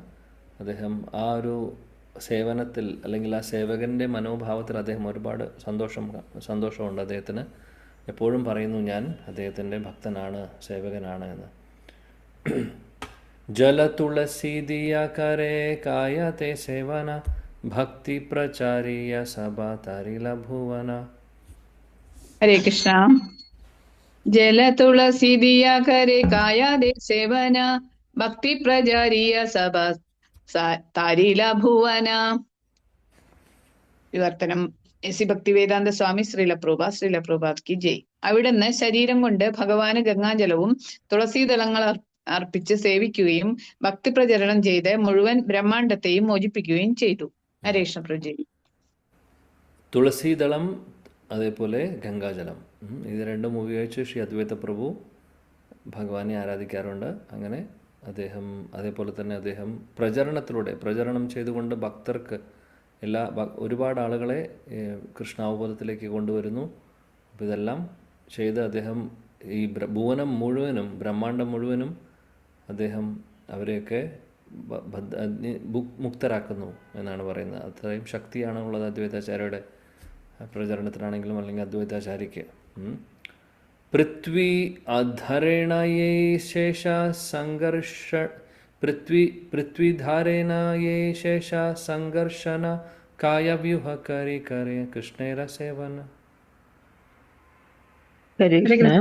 Speaker 1: അദ്ദേഹം ആ ഒരു സേവനത്തിൽ അല്ലെങ്കിൽ ആ സേവകൻ്റെ മനോഭാവത്തിൽ അദ്ദേഹം ഒരുപാട് സന്തോഷമുണ്ട്. അദ്ദേഹത്തിന് എപ്പോഴും പറയുന്നു, ഞാൻ അദ്ദേഹത്തിൻ്റെ ഭക്തനാണ്, സേവകനാണ് എന്ന്. ജല തുളസി ദിയ കരേ കായത്തെ സേവന ഭക്തി പ്രചാരീയ സഭാ തരില ഭുവന.
Speaker 4: ഹരേ കൃഷ്ണ. ജല തുളസി ദിയ കരേ കായത്തെ സേവന ഭക്തി പ്രചാരീയ സഭാ താരില ഭുവന. വിവർത്തനം എസി ഭക്തി വേദാന്ത സ്വാമി ശ്രീല പ്രഭുപാദ് കി ജയ്. അവിടുന്ന് ശരീരം കൊണ്ട് ഭഗവാന് ഗംഗാജലവും തുളസീദളങ്ങൾ അർപ്പിച്ച് സേവിക്കുകയും ഭക്തി പ്രചരണം ചെയ്ത് മുഴുവൻ ബ്രഹ്മാണ്ടത്തെയും മോചിപ്പിക്കുകയും ചെയ്തു. ഹരേ കൃഷ്ണ പ്രഭു.
Speaker 1: തുളസീദളം അതേപോലെ ഗംഗാജലം, ഇത് രണ്ടും ഉപയോഗിച്ച് ശ്രീ അദ്വൈത പ്രഭു ഭഗവാനെ ആരാധിക്കാറുണ്ട്. അങ്ങനെ അതേപോലെ തന്നെ അദ്ദേഹം പ്രചരണം ചെയ്തുകൊണ്ട് ഭക്തർക്ക് ഒരുപാട് ആളുകളെ കൃഷ്ണാവബോധത്തിലേക്ക് കൊണ്ടുവരുന്നു. അപ്പോൾ ഇതെല്ലാം ചെയ്ത് അദ്ദേഹം ഈ ഭുവനം മുഴുവനും, ബ്രഹ്മാണ്ടം മുഴുവനും അദ്ദേഹം അവരെയൊക്കെ മുക്തരാക്കുന്നു എന്നാണ് പറയുന്നത്. അത്രയും ശക്തിയാണ് ഉള്ളത് അദ്വൈതാചാര്യയുടെ പ്രചരണത്തിനാണെങ്കിലും അല്ലെങ്കിൽ അദ്വൈതാചാര്യയ്ക്ക്. പൃഥ്വി അധരേണ യേ ശേഷ സംഘർഷന കായവ്യൂഹ കരി കരേ കൃഷ്ണേര സേവന.
Speaker 5: ഹരേ കൃഷ്ണ.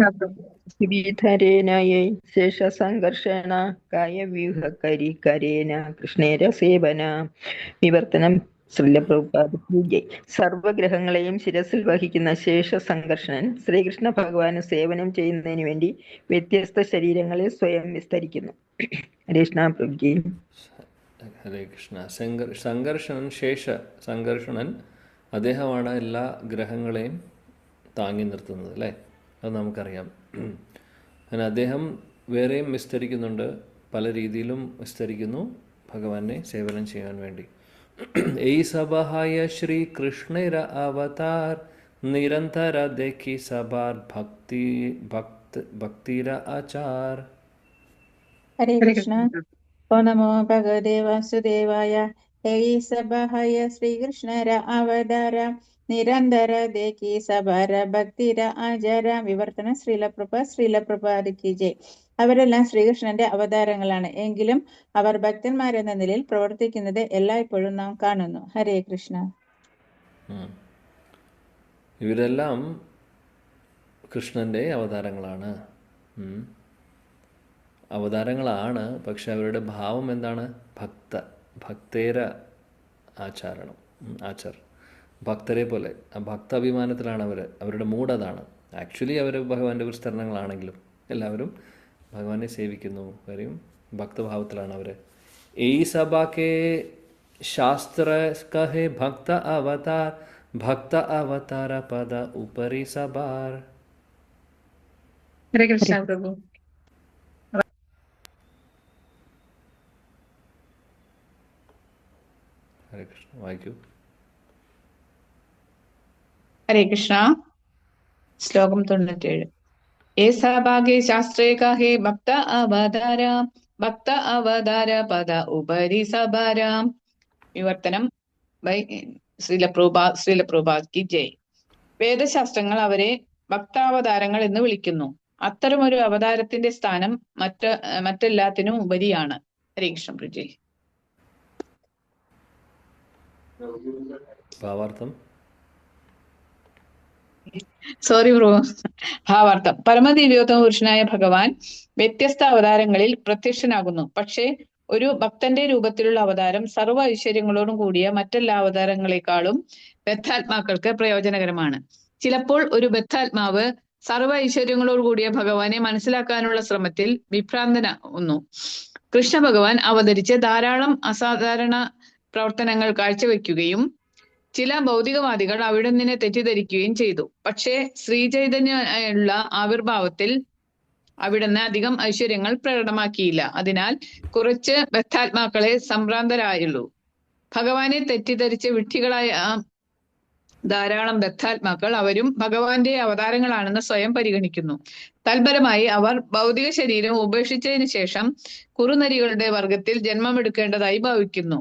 Speaker 5: വിധരേനയേ ശേഷ സംഘർഷണ കായവ്യൂഹ കരി കരേന കൃഷ്ണേര സേവന. വിവർത്തനം ശ്രീല പ്രഭുപാദ് കി ജയ്. സർവഗ്രഹങ്ങളെയും ശിരസിൽ വഹിക്കുന്ന ശേഷ സംഘർഷണൻ ശ്രീകൃഷ്ണ ഭഗവാന് സേവനം ചെയ്യുന്നതിന് വേണ്ടി വ്യത്യസ്ത ശരീരങ്ങളിൽ സ്വയം വിസ്തരിക്കുന്നു. ഹരേ കൃഷ്ണ പ്രഭുജി.
Speaker 1: ഹരേ കൃഷ്ണ. സംഘർഷണൻ അദ്ദേഹമാണ് എല്ലാ ഗ്രഹങ്ങളെയും താങ്ങി നിർത്തുന്നത് അല്ലേ, അത് നമുക്കറിയാം. അങ്ങനെ അദ്ദേഹം വേറെയും വിസ്തരിക്കുന്നുണ്ട്, പല രീതിയിലും വിസ്തരിക്കുന്നു ഭഗവാനെ സേവനം ചെയ്യാൻ വേണ്ടി. ഏ സബഹായ ശ്രീ കൃഷ്ണേര അവതാർ നിരന്തര ദേഖി സഭാർ ഭക്തിര ആചാർ.
Speaker 3: ഹരേ കൃഷ്ണ. ഓ നമോ ഭഗവതേ വാസുദേവായ. ಹೇ ಸಭಾಯ ಶ್ರೀಕೃಷ್ಣರ ಅವತಾರ ನಿರಂತರ ದೇಕಿ ಸಬರ ಭಕ್ತಿರ ആചാര. വിവർത്തനം ശ്രീല പ്രഭുപാദ് ജയ്. അവരെല്ലാം ശ്രീകൃഷ്ണന്റെ അവതാരങ്ങളാണ്. എങ്കിലും അവർ ഭക്തന്മാരെന്ന നിലയിൽ പ്രവർത്തിക്കുന്നത് എല്ലായ്പ്പോഴും നാം കാണുന്നു. ഹരേ കൃഷ്ണ.
Speaker 1: ഇവരെല്ലാം കൃഷ്ണൻ്റെ അവതാരങ്ങളാണ്. അവതാരങ്ങളാണ്, പക്ഷെ അവരുടെ ഭാവം എന്താണ്? ഭക്തേര ആചാർ, ഭക്തരെ പോലെ. ആ ഭക്താഭിമാനത്തിലാണ് അവരുടെ മൂഡ് അതാണ്. ആക്ച്വലി അവർ ഭഗവാന്റെ വിസ്തരണങ്ങളാണെങ്കിലും എല്ലാവരും ഭഗവാനെ സേവിക്കുന്നു, കാര്യം ഭക്തഭാവത്തിലാണ് അവർ. ഈ സഭാക്കെ ശാസ്ത്ര കഹേ ഭക്ത അവതാര പദ ഉപരി സബാർ.
Speaker 2: ഹരേ കൃഷ്ണ പ്രഭു.
Speaker 1: ഹരേ കൃഷ്ണ. വായിക്കൂ.
Speaker 4: ഹരേ കൃഷ്ണ. ശ്ലോകം 97. ഏസാ ഭാഗേ ശാസ്ത്രേ കാഹേ ഭക്ത അവതാര പദ ഉപരി സഭാരാം. വിവർത്തനം ബൈ ശ്രീല പ്രഭുപാദ് കി ജയ്. വേദശാസ്ത്രങ്ങൾ അവരെ ഭക്താവതാരങ്ങൾ എന്ന് വിളിക്കുന്നു. അത്തരമൊരു അവതാരത്തിന്റെ സ്ഥാനം മറ്റെല്ലാത്തിനും ഉപരിയാണ്. ഹരേ കൃഷ്ണ പ്രജയ്.
Speaker 1: ഭാവാർത്ഥം.
Speaker 4: ഭാവാർത്ഥം. പരമദിവ്യോത്തമ പുരുഷനായ ഭഗവാൻ വ്യത്യസ്ത അവതാരങ്ങളിൽ പ്രത്യക്ഷനാകുന്നു. പക്ഷേ ഒരു ഭക്തന്റെ രൂപത്തിലുള്ള അവതാരം സർവ്വ ഐശ്വര്യങ്ങളോടും കൂടിയ മറ്റെല്ലാ അവതാരങ്ങളെക്കാളും ബദ്ധാത്മാക്കൾക്ക് പ്രയോജനകരമാണ്. ചിലപ്പോൾ ഒരു ബദ്ധാത്മാവ് സർവ്വ ഐശ്വര്യങ്ങളോട് കൂടിയ ഭഗവാനെ മനസ്സിലാക്കാനുള്ള ശ്രമത്തിൽ വിഭ്രാന്തനാകുന്നു. കൃഷ്ണ ഭഗവാൻ അവതരിച്ച് ധാരാളം അസാധാരണ പ്രവർത്തനങ്ങൾ കാഴ്ചവെക്കുകയും ചില ഭൗതികവാദികൾ അവിടുന്ന് തെറ്റിദ്ധരിക്കുകയും ചെയ്തു. പക്ഷേ ശ്രീചൈതന്യമുള്ള ആവിർഭാവത്തിൽ അവിടുന്ന് അധികം ഐശ്വര്യങ്ങൾ പ്രകടമാക്കിയില്ല. അതിനാൽ കുറച്ച് ബദ്ധാത്മാക്കളെ സംഭ്രാന്തരായുള്ളൂ. ഭഗവാനെ തെറ്റിദ്ധരിച്ച് വിഡ്ഢികളായ ധാരാളം ബദ്ധാത്മാക്കൾ അവരും ഭഗവാന്റെ അവതാരങ്ങളാണെന്ന് സ്വയം പരിഗണിക്കുന്നു. തൽപരമായി അവർ ഭൗതിക ശരീരം ഉപേക്ഷിച്ചതിന് ശേഷം കുറുനരികളുടെ വർഗത്തിൽ ജന്മമെടുക്കേണ്ടതായി ഭാവിക്കുന്നു.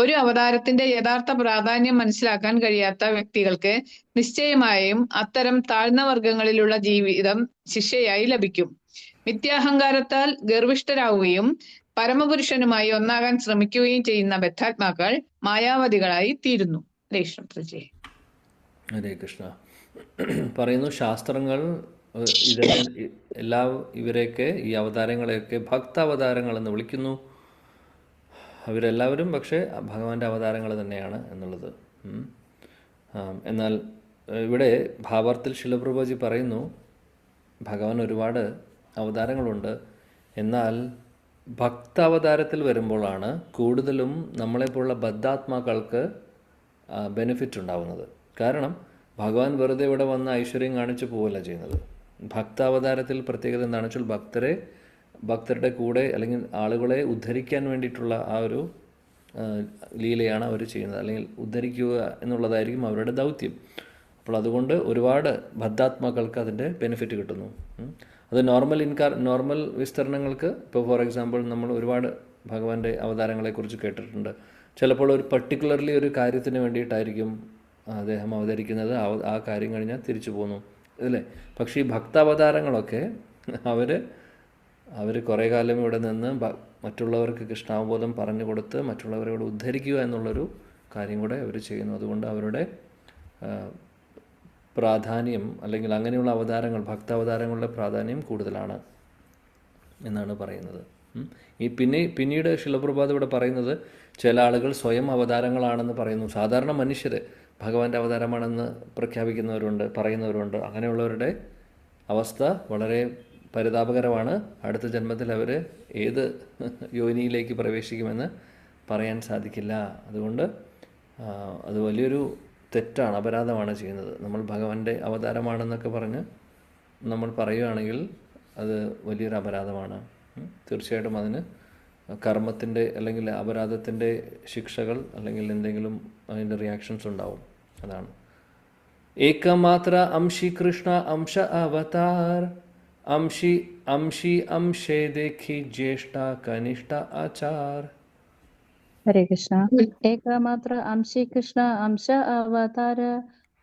Speaker 4: ഒരു അവതാരത്തിന്റെ യഥാർത്ഥ പ്രാധാന്യം മനസ്സിലാക്കാൻ കഴിയാത്ത വ്യക്തികൾക്ക് നിശ്ചയമായും അത്തരം താഴ്ന്ന വർഗങ്ങളിലുള്ള ജീവിതം ശിക്ഷയായി ലഭിക്കും. മിഥ്യാഹങ്കാരത്താൽ ഗർവിഷ്ഠരാവുകയും പരമപുരുഷനുമായി ഒന്നാകാൻ ശ്രമിക്കുകയും ചെയ്യുന്ന ബദ്ധാത്മാക്കൾ മായാവതികളായി തീരുന്നു.
Speaker 1: ഹരേ കൃഷ്ണ. പറയുന്നു, ശാസ്ത്രങ്ങൾ ഇവരെയൊക്കെ ഈ അവതാരങ്ങളെയൊക്കെ ഭക്താവതാരങ്ങൾ എന്ന് വിളിക്കുന്നു. അവരെല്ലാവരും പക്ഷേ ഭഗവാന്റെ അവതാരങ്ങൾ തന്നെയാണ് എന്നുള്ളത്. എന്നാൽ ഇവിടെ ഭാവാർത്ഥത്തിൽ ശിലപ്രഭുജി പറയുന്നു, ഭഗവാൻ ഒരുപാട് അവതാരങ്ങളുണ്ട്. എന്നാൽ ഭക്താവതാരത്തിൽ വരുമ്പോഴാണ് കൂടുതലും നമ്മളെപ്പോലുള്ള ബദ്ധാത്മാക്കൾക്ക് ബെനിഫിറ്റ് ഉണ്ടാവുന്നത്. കാരണം ഭഗവാൻ വെറുതെ ഇവിടെ വന്ന് ഐശ്വര്യം കാണിച്ചു പോവല്ല ചെയ്യുന്നത്. ഭക്താവതാരത്തിൽ പ്രത്യേകത എന്താണെന്ന് വെച്ചാൽ ഭക്തരുടെ കൂടെ അല്ലെങ്കിൽ ആളുകളെ ഉദ്ധരിക്കാൻ വേണ്ടിയിട്ടുള്ള ആ ഒരു ലീലയാണ് അവർ ചെയ്യുന്നത്, അല്ലെങ്കിൽ ഉദ്ധരിക്കുക എന്നുള്ളതായിരിക്കും അവരുടെ ദൗത്യം. അപ്പോൾ അതുകൊണ്ട് ഒരുപാട് ബദ്ധാത്മാക്കൾക്ക് അതിൻ്റെ ബെനിഫിറ്റ് കിട്ടുന്നു. അത് നോർമൽ വിസ്തരണങ്ങൾക്ക് ഇപ്പോൾ ഫോർ എക്സാമ്പിൾ നമ്മൾ ഒരുപാട് ഭഗവാന്റെ അവതാരങ്ങളെക്കുറിച്ച് കേട്ടിട്ടുണ്ട്. ചിലപ്പോൾ ഒരു പർട്ടിക്കുലർലി ഒരു കാര്യത്തിന് വേണ്ടിയിട്ടായിരിക്കും അദ്ദേഹം അവതരിക്കുന്നത്. ആ കാര്യം കഴിഞ്ഞാൽ തിരിച്ചു പോന്നു അല്ലേ. പക്ഷേ ഈ ഭക്താവതാരങ്ങളൊക്കെ അവർ കുറേ കാലം ഇവിടെ നിന്ന് മറ്റുള്ളവർക്ക് കൃഷ്ണാവബോധം പറഞ്ഞു കൊടുത്ത് മറ്റുള്ളവരോട് ഉദ്ധരിക്കുക എന്നുള്ളൊരു കാര്യം കൂടെ അവർ ചെയ്യുന്നു. അതുകൊണ്ട് അവരുടെ പ്രാധാന്യം അല്ലെങ്കിൽ അങ്ങനെയുള്ള ഭക്താവതാരങ്ങളുടെ പ്രാധാന്യം കൂടുതലാണ് എന്നാണ് പറയുന്നത്. പിന്നീട് ശിലപ്രഭാത് ഇവിടെ പറയുന്നത്, ചില ആളുകൾ സ്വയം അവതാരങ്ങളാണെന്ന് പറയുന്നു. സാധാരണ മനുഷ്യർ ഭഗവാന്റെ അവതാരമാണെന്ന് പറയുന്നവരുണ്ട്. അങ്ങനെയുള്ളവരുടെ അവസ്ഥ വളരെ പരിതാപകരമാണ്. അടുത്ത ജന്മത്തിൽ അവർ ഏത് യോനിയിലേക്ക് പ്രവേശിക്കുമെന്ന് പറയാൻ സാധിക്കില്ല. അതുകൊണ്ട് അത് വലിയൊരു തെറ്റാണ്, അപരാധമാണ് ചെയ്യുന്നത്. നമ്മൾ ഭഗവാന്റെ അവതാരമാണെന്നൊക്കെ പറഞ്ഞ് നമ്മൾ പറയുകയാണെങ്കിൽ അത് വലിയൊരു അപരാധമാണ്. തീർച്ചയായിട്ടും അതിന് കർമ്മത്തിൻ്റെ അല്ലെങ്കിൽ അപരാധത്തിൻ്റെ ശിക്ഷകൾ അല്ലെങ്കിൽ എന്തെങ്കിലും അതിൻ്റെ റിയാക്ഷൻസ് ഉണ്ടാവും. അതാണ് ഏകമാത്ര അംശി കൃഷ്ണ അംശ അവതാർ അംശി അംശേ ദേഖി ജ്യേഷ്ഠ കനിഷ്ഠ ആചാർ.
Speaker 6: हरे कृष्णा। एकमात्र अंशी कृष्ण अंश अवतार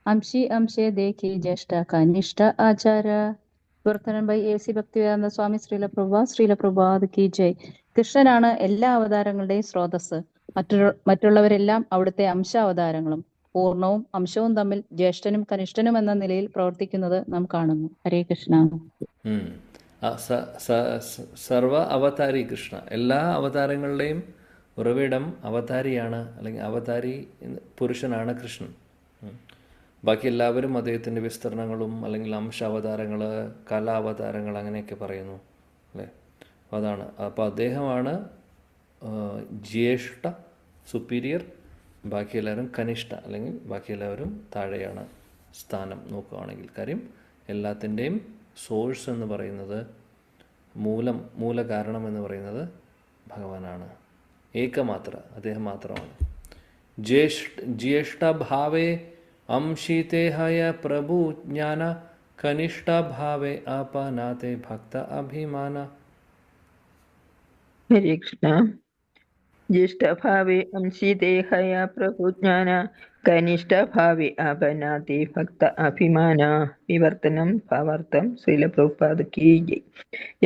Speaker 6: अंशी अंशे देखी ज्येष्ठ कनिष्ठ आचार. വിവർത്തനം ബൈ എ സി ഭക്തിവേദാന്ത സ്വാമി ശ്രീല പ്രഭുപാദ് കി ജയ്. കൃഷ്ണനാണ് എല്ലാ അവതാരങ്ങളുടെയും സ്രോതസ്. മറ്റുള്ളവരെല്ലാം അവിടുത്തെ അംശാവതാരങ്ങളും. പൂർണ്ണവും അംശവും തമ്മിൽ ജ്യേഷ്ഠനും കനിഷ്ഠനും എന്ന നിലയിൽ പ്രവർത്തിക്കുന്നത് നാം കാണുന്നു. ഹരേ കൃഷ്ണ.
Speaker 1: സർവ അവതാരി കൃഷ്ണ, എല്ലാ അവതാരങ്ങളുടെയും ഉറവിടം അവതാരിയാണ്, അല്ലെങ്കിൽ അവതാരി പുരുഷനാണ് കൃഷ്ണൻ. ബാക്കി എല്ലാവരും അദ്ദേഹത്തിൻ്റെ വിസ്തരണങ്ങളും അല്ലെങ്കിൽ അംശാവതാരങ്ങൾ, കലാവതാരങ്ങൾ അങ്ങനെയൊക്കെ പറയുന്നു അല്ലേ. അപ്പോൾ അതാണ്. അപ്പോൾ അദ്ദേഹമാണ് ജ്യേഷ്ഠ, സുപ്പീരിയർ, ബാക്കി എല്ലാവരും കനിഷ്ഠ, അല്ലെങ്കിൽ ബാക്കി എല്ലാവരും താഴെയാണ് സ്ഥാനം നോക്കുകയാണെങ്കിൽ. കാര്യം എല്ലാത്തിൻ്റെയും സോഴ്സ് എന്ന് പറയുന്നത്, മൂലകാരണം എന്ന് പറയുന്നത് ഭഗവാനാണ്. ഏകമാത്ര, അദ്ദേഹം മാത്രമാണ്. ജ്യേഷ്ഠഭാവേ अंशितेहय प्रभु ज्ञान कनिष्ठा भावे आपनाते भक्त अभिमान.
Speaker 5: हरे कृष्ण. ज्येष्ठभावे अंशितेहय प्रभु ज्ञान कनिष्ठभावे आपनाते भक्त अभिमान. വിവർത്തനം ഭാവാർത്ഥം. ശ്രീല പ്രഭുപാദ് കി ജയ്.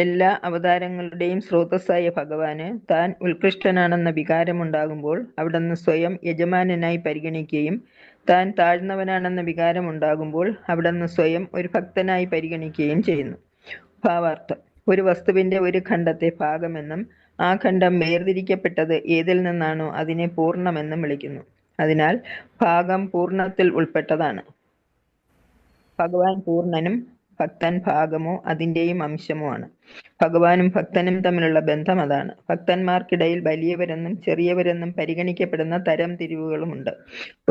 Speaker 5: എല്ലാ അവതാരങ്ങളുടെയും സ്രോതസ്സായ ഭഗവാന് താൻ ഉത്കൃഷ്ടനാണെന്ന വികാരമുണ്ടാകുമ്പോൾ അവിടുന്ന് സ്വയം യജമാനനായി പരിഗണിക്കുകയും താൻ താഴ്ന്നവനാണെന്ന വികാരമുണ്ടാകുമ്പോൾ അവിടുന്ന് സ്വയം ഒരു ഭക്തനായി പരിഗണിക്കുകയും ചെയ്യുന്നു. ഭാവാർത്ഥം. ഒരു വസ്തുവിന്റെ ഒരു ഖണ്ഡത്തെ ഭാഗമെന്നും ആ ഖണ്ഡം വേർതിരിക്കപ്പെട്ടത് ഏതിൽ നിന്നാണോ അതിനെ പൂർണ്ണമെന്നും വിളിക്കുന്നു. അതിനാൽ ഭാഗം പൂർണ്ണത്തിൽ ഉൾപ്പെട്ടതാണ്. ഭഗവാൻ പൂർണ്ണനും ഭക്തൻ ഭാഗമോ അതിൻ്റെയും അംശമോ ആണ്. ഭഗവാനും ഭക്തനും തമ്മിലുള്ള ബന്ധം അതാണ്. ഭക്തന്മാർക്കിടയിൽ വലിയവരെന്നും ചെറിയവരെന്നും പരിഗണിക്കപ്പെടുന്ന തരം തിരിവുകളുമുണ്ട്.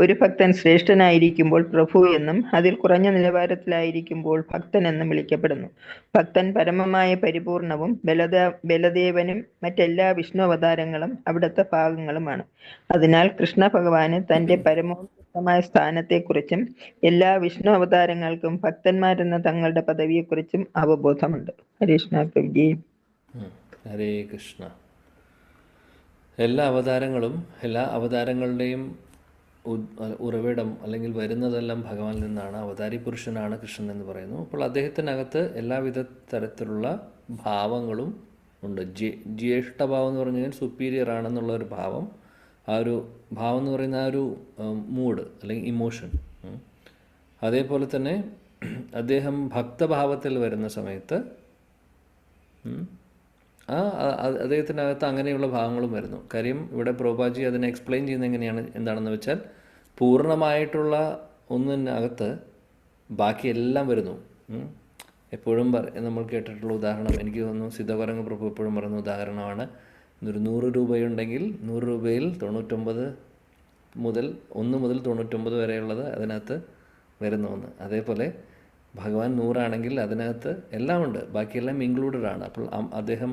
Speaker 5: ഒരു ഭക്തൻ ശ്രേഷ്ഠനായിരിക്കുമ്പോൾ പ്രഭു എന്നും അതിൽ കുറഞ്ഞ നിലവാരത്തിലായിരിക്കുമ്പോൾ ഭക്തൻ എന്നും വിളിക്കപ്പെടുന്നു. ഭക്തൻ പരമമായ പരിപൂർണവും ബലദേവനും മറ്റെല്ലാ വിഷ്ണു അവതാരങ്ങളും അവിടുത്തെ ഭാഗങ്ങളുമാണ്. അതിനാൽ കൃഷ്ണ ഭഗവാന് തന്റെ പരമോന്നതമായ സ്ഥാനത്തെക്കുറിച്ചും എല്ലാ വിഷ്ണു അവതാരങ്ങൾക്കും ഭക്തന്മാരെന്ന തങ്ങളുടെ പദവിയെക്കുറിച്ചും അവബോധമുണ്ട്. ഹരീഷ്ണ പ്രഭുജി.
Speaker 1: ഹരേ കൃഷ്ണ. എല്ലാ അവതാരങ്ങളുടെയും ഉറവിടം അല്ലെങ്കിൽ വരുന്നതെല്ലാം ഭഗവാനിൽ നിന്നാണ്. അവതാരി പുരുഷനാണ് കൃഷ്ണൻ എന്ന് പറയുന്നു. അപ്പോൾ അദ്ദേഹത്തിനകത്ത് എല്ലാവിധ തരത്തിലുള്ള ഭാവങ്ങളും ഉണ്ട്. ജ്യേഷ്ഠഭാവം എന്ന് പറഞ്ഞു കഴിഞ്ഞാൽ സുപ്പീരിയർ ആണെന്നുള്ള ഒരു ഭാവം. ആ ഒരു ഭാവം എന്ന് പറയുന്ന ആ ഒരു മൂഡ് അല്ലെങ്കിൽ ഇമോഷൻ. അതേപോലെ തന്നെ അദ്ദേഹം ഭക്തഭാവത്തിൽ വരുന്ന സമയത്ത് അദ്ദേഹത്തിനകത്ത് അങ്ങനെയുള്ള ഭാവങ്ങളും വരുന്നു. കാര്യം ഇവിടെ പ്രഭുപാദ് അതിനെ എക്സ്പ്ലെയിൻ ചെയ്യുന്നത് എന്താണെന്ന് വെച്ചാൽ, പൂർണ്ണമായിട്ടുള്ള ഒന്നിനകത്ത് ബാക്കിയെല്ലാം വരുന്നു. എപ്പോഴും നമ്മൾ കേട്ടിട്ടുള്ള ഉദാഹരണം, എനിക്ക് തോന്നുന്നു സിദ്ധകരംഗ പ്രഭു എപ്പോഴും പറയുന്ന ഉദാഹരണമാണ്, ഒരു 100 രൂപയുണ്ടെങ്കിൽ 100 രൂപയിൽ 99 മുതൽ 1 മുതൽ 99 വരെയുള്ളത് അതിനകത്ത് വരുന്ന ഒന്ന്. അതേപോലെ ഭഗവാൻ 100 ആണെങ്കിൽ അതിനകത്ത് എല്ലാം ഉണ്ട്, ബാക്കിയെല്ലാം ഇൻക്ലൂഡഡ് ആണ്. അപ്പോൾ അദ്ദേഹം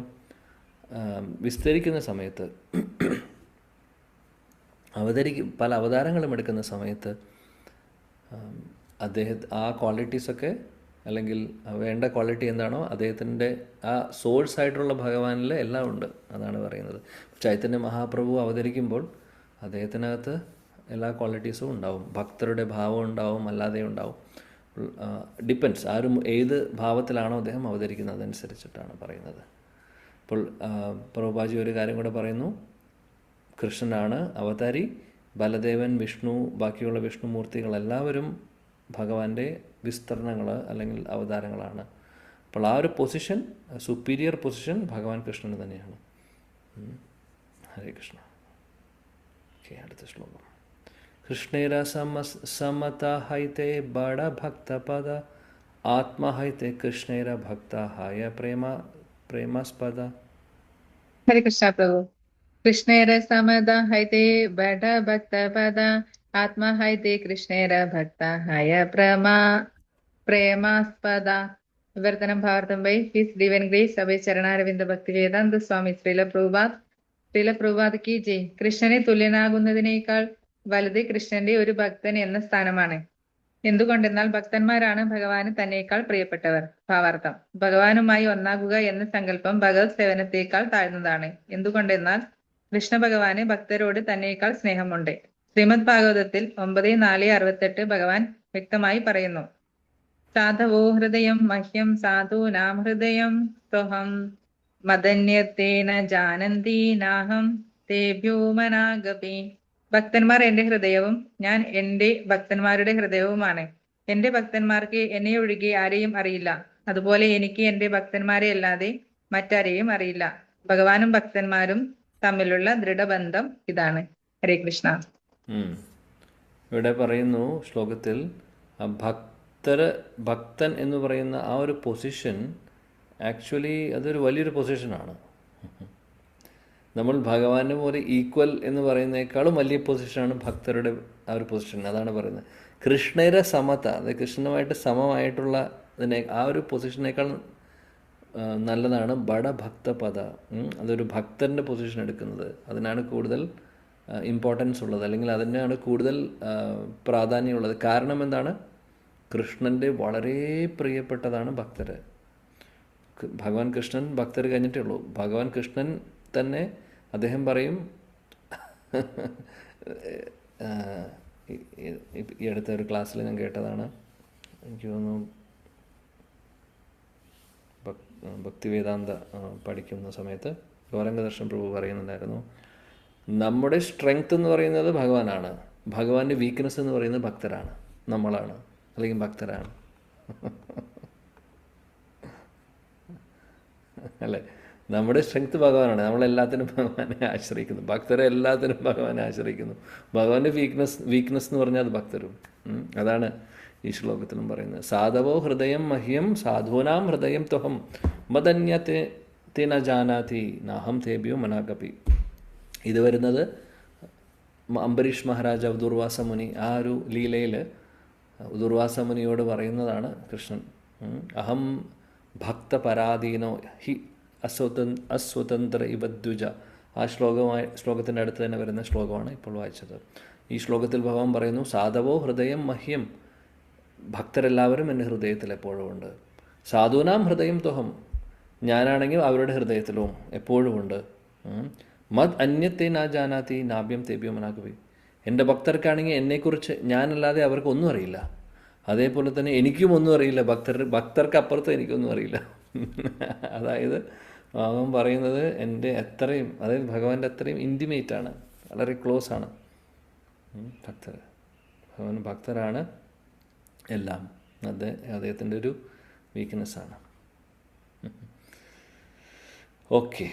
Speaker 1: വിസ്തരിക്കുന്ന സമയത്ത്, പല അവതാരങ്ങളും എടുക്കുന്ന സമയത്ത് ആ ക്വാളിറ്റീസൊക്കെ, അല്ലെങ്കിൽ വേണ്ട ക്വാളിറ്റി എന്താണോ അദ്ദേഹത്തിൻ്റെ ആ സോഴ്സ് ആയിട്ടുള്ള ഭഗവാനിൽ എല്ലാം ഉണ്ട്. അതാണ് പറയുന്നത്. ചൈതന്യ മഹാപ്രഭു അവതരിക്കുമ്പോൾ അദ്ദേഹത്തിനകത്ത് എല്ലാ ക്വാളിറ്റീസും ഉണ്ടാവും. ഭക്തരുടെ ഭാവം ഉണ്ടാവും, അല്ലാതെ ഉണ്ടാവും. ഡിപ്പെൻസ്, ഏത് ഭാവത്തിലാണോ അദ്ദേഹം അവതരിക്കുന്നത് അതനുസരിച്ചിട്ടാണ് പറയുന്നത്. അപ്പോൾ പ്രഭുപാദ് ഒരു കാര്യം കൂടെ പറയുന്നു, കൃഷ്ണനാണ് അവതാരി, ബലദേവൻ, വിഷ്ണു, ബാക്കിയുള്ള വിഷ്ണുമൂർത്തികളെല്ലാവരും ഭഗവാന്റെ വിസ്തരണങ്ങൾ അല്ലെങ്കിൽ അവതാരങ്ങളാണ്. അപ്പോൾ ആ ഒരു പൊസിഷൻ, സുപ്പീരിയർ പൊസിഷൻ ഭഗവാൻ കൃഷ്ണന് തന്നെയാണ്. ഹരേ കൃഷ്ണ. ഓക്കെ, അടുത്ത ശ്ലോകം. കൃഷ്ണേര സമതഹൈതേ ബഡ ഭക്തപദ ആത്മഹൈതേ കൃഷ്ണേര ഭക്തഹായ പ്രേമാസ്പദ.
Speaker 2: ഹരേ കൃഷ്ണ പ്രഭു. കൃഷ്ണേര സമതഹൈതേ ബഡ ഭക്തപദ ആത്മഹൈതേ കൃഷ്ണേര ഭക്തഹായ പ്രേമാസ്പദ. വിവർത്തനം ഭാവാർത്ഥം ബൈ ഹിസ് ഡിവൈൻ ഗ്രേസ് അഭയ ചരണാരവിന്ദ ഭക്തി വേദാന്ത സ്വാമി ശ്രീല പ്രഭുപാദ് കി ജയ്. കൃഷ്ണനെ തുല്യനാകുന്നതിനേക്കാൾ വലുത് കൃഷ്ണന്റെ ഒരു ഭക്തൻ എന്ന സ്ഥാനമാണ്. എന്തുകൊണ്ടെന്നാൽ ഭക്തന്മാരാണ് ഭഗവാന് തന്നേക്കാൾ പ്രിയപ്പെട്ടവർ. ഭാവാർത്ഥം. ഭഗവാനുമായി ഒന്നാകുക എന്ന സങ്കല്പം ഭഗവത് സേവനത്തേക്കാൾ താഴ്ന്നതാണ്. എന്തുകൊണ്ടെന്നാൽ കൃഷ്ണ ഭഗവാന് ഭക്തരോട് തന്നേക്കാൾ സ്നേഹമുണ്ട്. ശ്രീമദ് ഭാഗവതത്തിൽ 9:4-68 ഭഗവാൻ വ്യക്തമായി പറയുന്നു. സാധവോ ഹൃദയം മഹ്യം സാധൂനാം ഹൃദയം ത്വഹം മദന്യത്തേന ജാനന്തി നാഹം തേഭ്യോ മനാഗപി. ഭക്തന്മാർ എന്റെ ഹൃദയവും ഞാൻ എന്റെ ഭക്തന്മാരുടെ ഹൃദയവുമാണ്. എന്റെ ഭക്തന്മാർക്ക് എന്നെ ഒഴികെ ആരെയും അറിയില്ല. അതുപോലെ എനിക്ക് എന്റെ ഭക്തന്മാരെ അല്ലാതെ മറ്റാരെയും അറിയില്ല. ഭഗവാനും ഭക്തന്മാരും തമ്മിലുള്ള ദൃഢബന്ധം ഇതാണ്. ഹരേ കൃഷ്ണ.
Speaker 1: ഇവിടെ പറയുന്നു ശ്ലോകത്തിൽ ഭക്തൻ എന്ന് പറയുന്ന ആ ഒരു പൊസിഷൻ ആക്ച്വലി അതൊരു വലിയൊരു പൊസിഷനാണ്. നമ്മൾ ഭഗവാനെ പോലെ ഈക്വൽ എന്ന് പറയുന്നതിനേക്കാളും വലിയ പൊസിഷനാണ് ഭക്തരുടെ ആ ഒരു പൊസിഷൻ. അതാണ് പറയുന്നത് കൃഷ്ണയുടെ സമത, അതായത് കൃഷ്ണനുമായിട്ട് സമമായിട്ടുള്ള ആ ഒരു പൊസിഷനേക്കാൾ നല്ലതാണ് ബഡഭക്തപദ. അതൊരു ഭക്തൻ്റെ പൊസിഷൻ എടുക്കുന്നത്, അതിനാണ് കൂടുതൽ ഇമ്പോർട്ടൻസ് ഉള്ളത്, അല്ലെങ്കിൽ അതിനാണ് കൂടുതൽ പ്രാധാന്യമുള്ളത്. കാരണം എന്താണ്? കൃഷ്ണൻ്റെ വളരെ പ്രിയപ്പെട്ടതാണ് ഭക്തർ. ഭഗവാൻ കൃഷ്ണൻ ഭക്തർ കഴിഞ്ഞിട്ടേ ഉള്ളൂ. ഭഗവാൻ കൃഷ്ണൻ തന്നെ അദ്ദേഹം പറയും, ഈ അടുത്ത ഒരു ക്ലാസ്സിൽ ഞാൻ കേട്ടതാണ്, എനിക്ക് തോന്നുന്നു ഭക്തിവേദാന്ത പഠിക്കുന്ന സമയത്ത് ഗൗരംഗദർശൻ പ്രഭു പറയുന്നുണ്ടായിരുന്നു, നമ്മുടെ സ്ട്രെങ്ത് എന്ന് പറയുന്നത് ഭഗവാനാണ്, ഭഗവാന്റെ വീക്ക്നെസ് എന്ന് പറയുന്നത് ഭക്തരാണ്, നമ്മളാണ്, അല്ലെങ്കിൽ ഭക്തരാണ്. അല്ലേ? നമ്മുടെ സ്ട്രെങ്ത് ഭഗവാനാണ്, നമ്മളെല്ലാത്തിനും ഭഗവാനെ ആശ്രയിക്കുന്നു, ഭക്തരെ എല്ലാത്തിനും ഭഗവാനെ ആശ്രയിക്കുന്നു. ഭഗവാന്റെ വീക്ക്നെസ് എന്ന് പറഞ്ഞാൽ അത് ഭക്തരും. അതാണ് ഈ ശ്ലോകത്തിലും പറയുന്നത്. സാധവോ ഹൃദയം മഹ്യം സാധൂനാം ഹൃദയം ത്വഹം മദന്യത്തെ ന ജാനാതി നാഹം തേഭ്യോ മനാഗപി. ഇത് വരുന്നത് അംബരീഷ് മഹാരാജാവ് ദുർവാസ മുനി ആ ഒരു ലീലയിൽ ദുർവാസ മുനിയോട് പറയുന്നതാണ് കൃഷ്ണൻ. അഹം ഭക്തപരാധീനോ ഹി അസ്വതന്ത്ര ഇവദ്വിജ. ആ ശ്ലോകത്തിൻ്റെ അടുത്ത് തന്നെ വരുന്ന ശ്ലോകമാണ് ഇപ്പോൾ വായിച്ചത്. ഈ ശ്ലോകത്തിൽ ഭഗവാൻ പറയുന്നു, സാധവോ ഹൃദയം മഹ്യം, ഭക്തരെല്ലാവരും എൻ്റെ ഹൃദയത്തിൽ എപ്പോഴും ഉണ്ട്. സാധൂനാം ഹൃദയം ത്വഹം, ഞാനാണെങ്കിൽ അവരുടെ ഹൃദയത്തിലും എപ്പോഴും ഉണ്ട്. മത് അന്യത്തെ നാ ജാനാതി നാഭ്യം തേഭ്യോ മനാഗപി. എൻ്റെ ഭക്തർക്കാണെങ്കിൽ എന്നെക്കുറിച്ച് ഞാനല്ലാതെ അവർക്കൊന്നും അറിയില്ല. അതേപോലെ തന്നെ എനിക്കും ഒന്നും അറിയില്ല, ഭക്തർക്ക് അപ്പുറത്തും എനിക്കൊന്നും അറിയില്ല. അതായത് അവൻ പറയുന്നത് എൻ്റെ അത്രയും, അതായത് ഭഗവാന്റെ അത്രയും ഇൻറ്റിമേറ്റ് ആണ്, വളരെ ക്ലോസ് ആണ് ഭക്തർ. ഭഗവാൻ ഭക്തരാണ് എല്ലാം. അദ്ദേഹത്തിൻ്റെ ഒരു വീക്ക്നെസ്സാണ്. ഓക്കെ,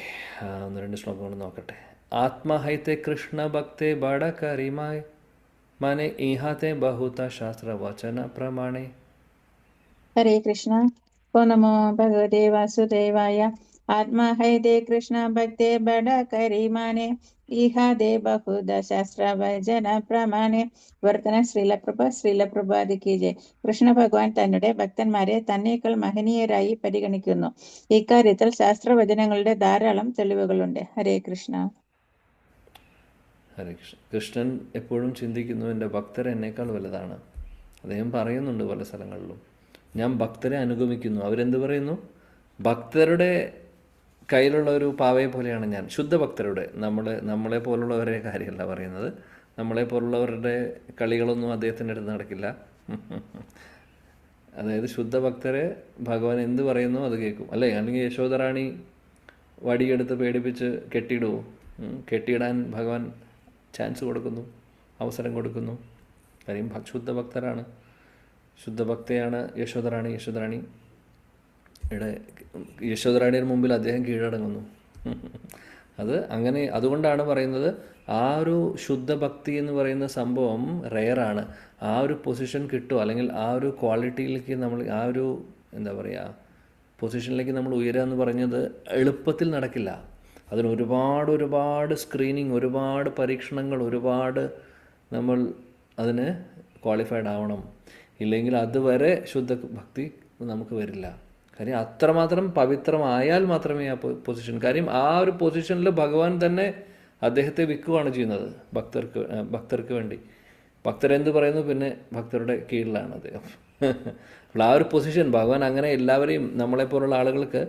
Speaker 1: ഒന്ന് രണ്ട് ശ്ലോകം കൊണ്ട് നോക്കട്ടെ. ആത്മഹൈത്തെ കൃഷ്ണ ഭക്തെ ബട കരിമായി മാനെ ഇഹാത്തെ ബഹുത ശാസ്ത്ര വചന പ്രമാണേ.
Speaker 3: ഹരേ കൃഷ്ണ. ഓ നമോ ഭഗവതേ വാസുദേവായ. ആത്മഹൈതേ കൃഷ്ണ ഭക്തേ ബട കരിമാനെ ഈഹാദേ ബഹുദ ശാസ്ത്ര വചന പ്രമാണേ. വർത്തന ശ്രീലപ്രഭാതി കി ജയ്. കൃഷ്ണ ഭഗവാൻ തന്നുടെ ഭക്തന്മാരെ തന്നേക്കാൾ മഹനീയരായി പരിഗണിക്കുന്നു. ഇക്കാര്യത്തിൽ ശാസ്ത്രവചനങ്ങളുടെ ധാരാളം തെളിവുകളുണ്ട്. ഹരേ കൃഷ്ണ.
Speaker 1: ഹരേ കൃഷ്ണ. കൃഷ്ണൻ എപ്പോഴും ചിന്തിക്കുന്നു, എൻ്റെ ഭക്തർ എന്നേക്കാൾ വലുതാണ്. അദ്ദേഹം പറയുന്നുണ്ട് പല സ്ഥലങ്ങളിലും, ഞാൻ ഭക്തരെ അനുഗമിക്കുന്നു. അവരെന്ത് പറയുന്നു? ഭക്തരുടെ കയ്യിലുള്ള ഒരു പാവയെ പോലെയാണ് ഞാൻ. ശുദ്ധ ഭക്തരുടെ, നമ്മളെ പോലുള്ളവരുടെ കാര്യമല്ല പറയുന്നത്. നമ്മളെ പോലുള്ളവരുടെ കളികളൊന്നും അദ്ദേഹത്തിൻ്റെ അടുത്ത് നടക്കില്ല. അതായത് ശുദ്ധ ഭക്തരെ ഭഗവാൻ എന്ത് പറയുന്നു അത് കേൾക്കും, അല്ലേ? അല്ലെങ്കിൽ യശോദറാണി വടിയെടുത്ത് പേടിപ്പിച്ച് കെട്ടിയിടുമോ? കെട്ടിയിടാൻ ഭഗവാൻ ചാൻസ് കൊടുക്കുന്നു, അവസരം കൊടുക്കുന്നു. കാര്യം ശുദ്ധ ഭക്തരാണ്. ശുദ്ധ ഭക്തയാണ് യശോദറാണി. യശോദറാണിയുടെ മുമ്പിൽ അദ്ദേഹം കീഴടങ്ങുന്നു. അത് അങ്ങനെ, അതുകൊണ്ടാണ് പറയുന്നത് ആ ഒരു ശുദ്ധ ഭക്തി എന്ന് പറയുന്ന സംഭവം റെയറാണ്. ആ ഒരു പൊസിഷൻ കിട്ടുമോ, അല്ലെങ്കിൽ ആ ഒരു ക്വാളിറ്റിയിലേക്ക് നമ്മൾ, ആ ഒരു എന്താ പറയുക, പൊസിഷനിലേക്ക് നമ്മൾ ഉയരുക എന്ന് പറഞ്ഞത് എളുപ്പത്തിൽ നടക്കില്ല. അതിന് ഒരുപാട് സ്ക്രീനിങ്, ഒരുപാട് പരീക്ഷണങ്ങൾ, ഒരുപാട് നമ്മൾ അതിന് ക്വാളിഫൈഡ് ആവണം. ഇല്ലെങ്കിൽ അതുവരെ ശുദ്ധ ഭക്തി നമുക്ക് വരില്ല. കാര്യം അത്രമാത്രം പവിത്രമായാൽ മാത്രമേ ആ പൊസിഷൻ, കാര്യം ആ ഒരു പൊസിഷനിൽ ഭഗവാൻ തന്നെ അദ്ദേഹത്തെ വിൽക്കുകയാണ് ചെയ്യുന്നത് ഭക്തർക്ക് വേണ്ടി. ഭക്തരെന്ത് പറയുന്നു, പിന്നെ ഭക്തരുടെ കീഴിലാണ് അദ്ദേഹം. അപ്പോൾ ആ ഒരു പൊസിഷൻ ഭഗവാൻ അങ്ങനെ എല്ലാവരെയും, നമ്മളെപ്പോലുള്ള ആളുകൾക്ക്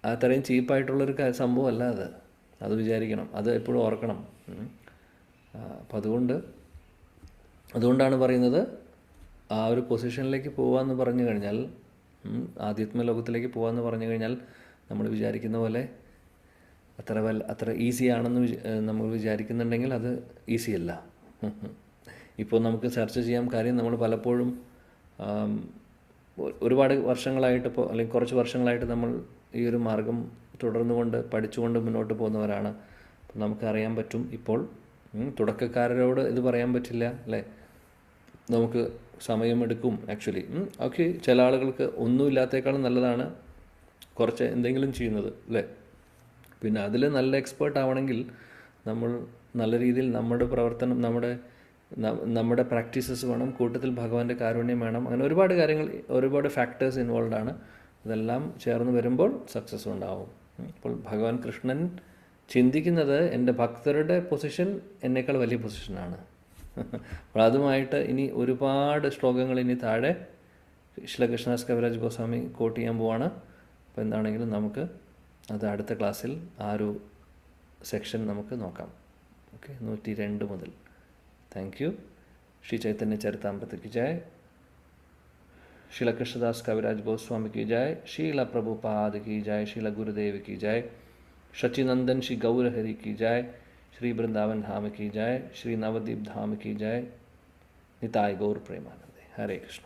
Speaker 1: അത്രയും ചീപ്പായിട്ടുള്ളൊരു സംഭവമല്ല അത്. അത് വിചാരിക്കണം, അത് എപ്പോഴും ഓർക്കണം. അപ്പം അതുകൊണ്ടാണ് പറയുന്നത്, ആ ഒരു പൊസിഷനിലേക്ക് പോകാമെന്ന് പറഞ്ഞു കഴിഞ്ഞാൽ, ആധ്യാത്മ ലോകത്തിലേക്ക് പോകാമെന്ന് പറഞ്ഞു കഴിഞ്ഞാൽ നമ്മൾ വിചാരിക്കുന്ന പോലെ അത്ര ഈസി ആണെന്ന് നമ്മൾ വിചാരിക്കുന്നുണ്ടെങ്കിൽ അത് ഈസി അല്ല. ഇപ്പോൾ നമുക്ക് ചർച്ച ചെയ്യാൻ കാര്യം, നമ്മൾ പലപ്പോഴും ഒരുപാട് വർഷങ്ങളായിട്ട്, ഇപ്പോൾ അല്ലെങ്കിൽ കുറച്ച് വർഷങ്ങളായിട്ട് നമ്മൾ ഈ ഒരു മാർഗം തുടർന്നുകൊണ്ട് പഠിച്ചുകൊണ്ട് മുന്നോട്ട് പോകുന്നവരാണ്. അപ്പം നമുക്കറിയാൻ പറ്റും, ഇപ്പോൾ തുടക്കക്കാരോട് ഇത് പറയാൻ പറ്റില്ല അല്ലേ, നമുക്ക് സമയമെടുക്കും ആക്ച്വലി. ഓക്കെ, ചില ആളുകൾക്ക് ഒന്നുമില്ലാത്തേക്കാളും നല്ലതാണ് കുറച്ച് എന്തെങ്കിലും ചെയ്യുന്നത് അല്ലേ. പിന്നെ അതിൽ നല്ല എക്സ്പേർട്ട് ആവണമെങ്കിൽ നമ്മൾ നല്ല രീതിയിൽ നമ്മുടെ പ്രവർത്തനം, നമ്മുടെ പ്രാക്ടീസസ് വേണം, കൂട്ടത്തിൽ ഭഗവാന്റെ കാരുണ്യം വേണം. അങ്ങനെ ഒരുപാട് കാര്യങ്ങൾ, ഒരുപാട് ഫാക്ടേഴ്സ് ഇൻവോൾവ് ആണ്. ഇതെല്ലാം ചേർന്ന് വരുമ്പോൾ സക്സസ് ഉണ്ടാവും. ഇപ്പോൾ ഭഗവാൻ കൃഷ്ണൻ ചിന്തിക്കുന്നത് എൻ്റെ ഭക്തരുടെ പൊസിഷൻ എന്നേക്കാൾ വലിയ പൊസിഷനാണ്. അപ്പോൾ അതുമായിട്ട് ഇനി ഒരുപാട് ശ്ലോകങ്ങൾ ഇനി താഴെ ശ്രീല കൃഷ്ണദാസ് കവിരാജ് ഗോസ്വാമി കോട്ട് ചെയ്യാൻ പോവാണ്. അപ്പോൾ എന്താണെങ്കിലും നമുക്ക് അത് അടുത്ത ക്ലാസ്സിൽ ആ ഒരു സെക്ഷൻ നമുക്ക് നോക്കാം. ഓക്കെ, 102 മുതൽ. Thank you. ശ്രീ ചൈതന്യ ചരിതാമൃത की जय, श्रील कृष्णदास कविराज गोस्वामी की जय, श्रील प्रभुपाद की जय, श्रील गुरुदेव की जय, शचिनंदन श्री गौर हरि की जय, श्री वृंदावन धाम की जय, श्री नवदीप धाम की जय, निताय गौर प्रेमानंदे. हरे कृष्ण.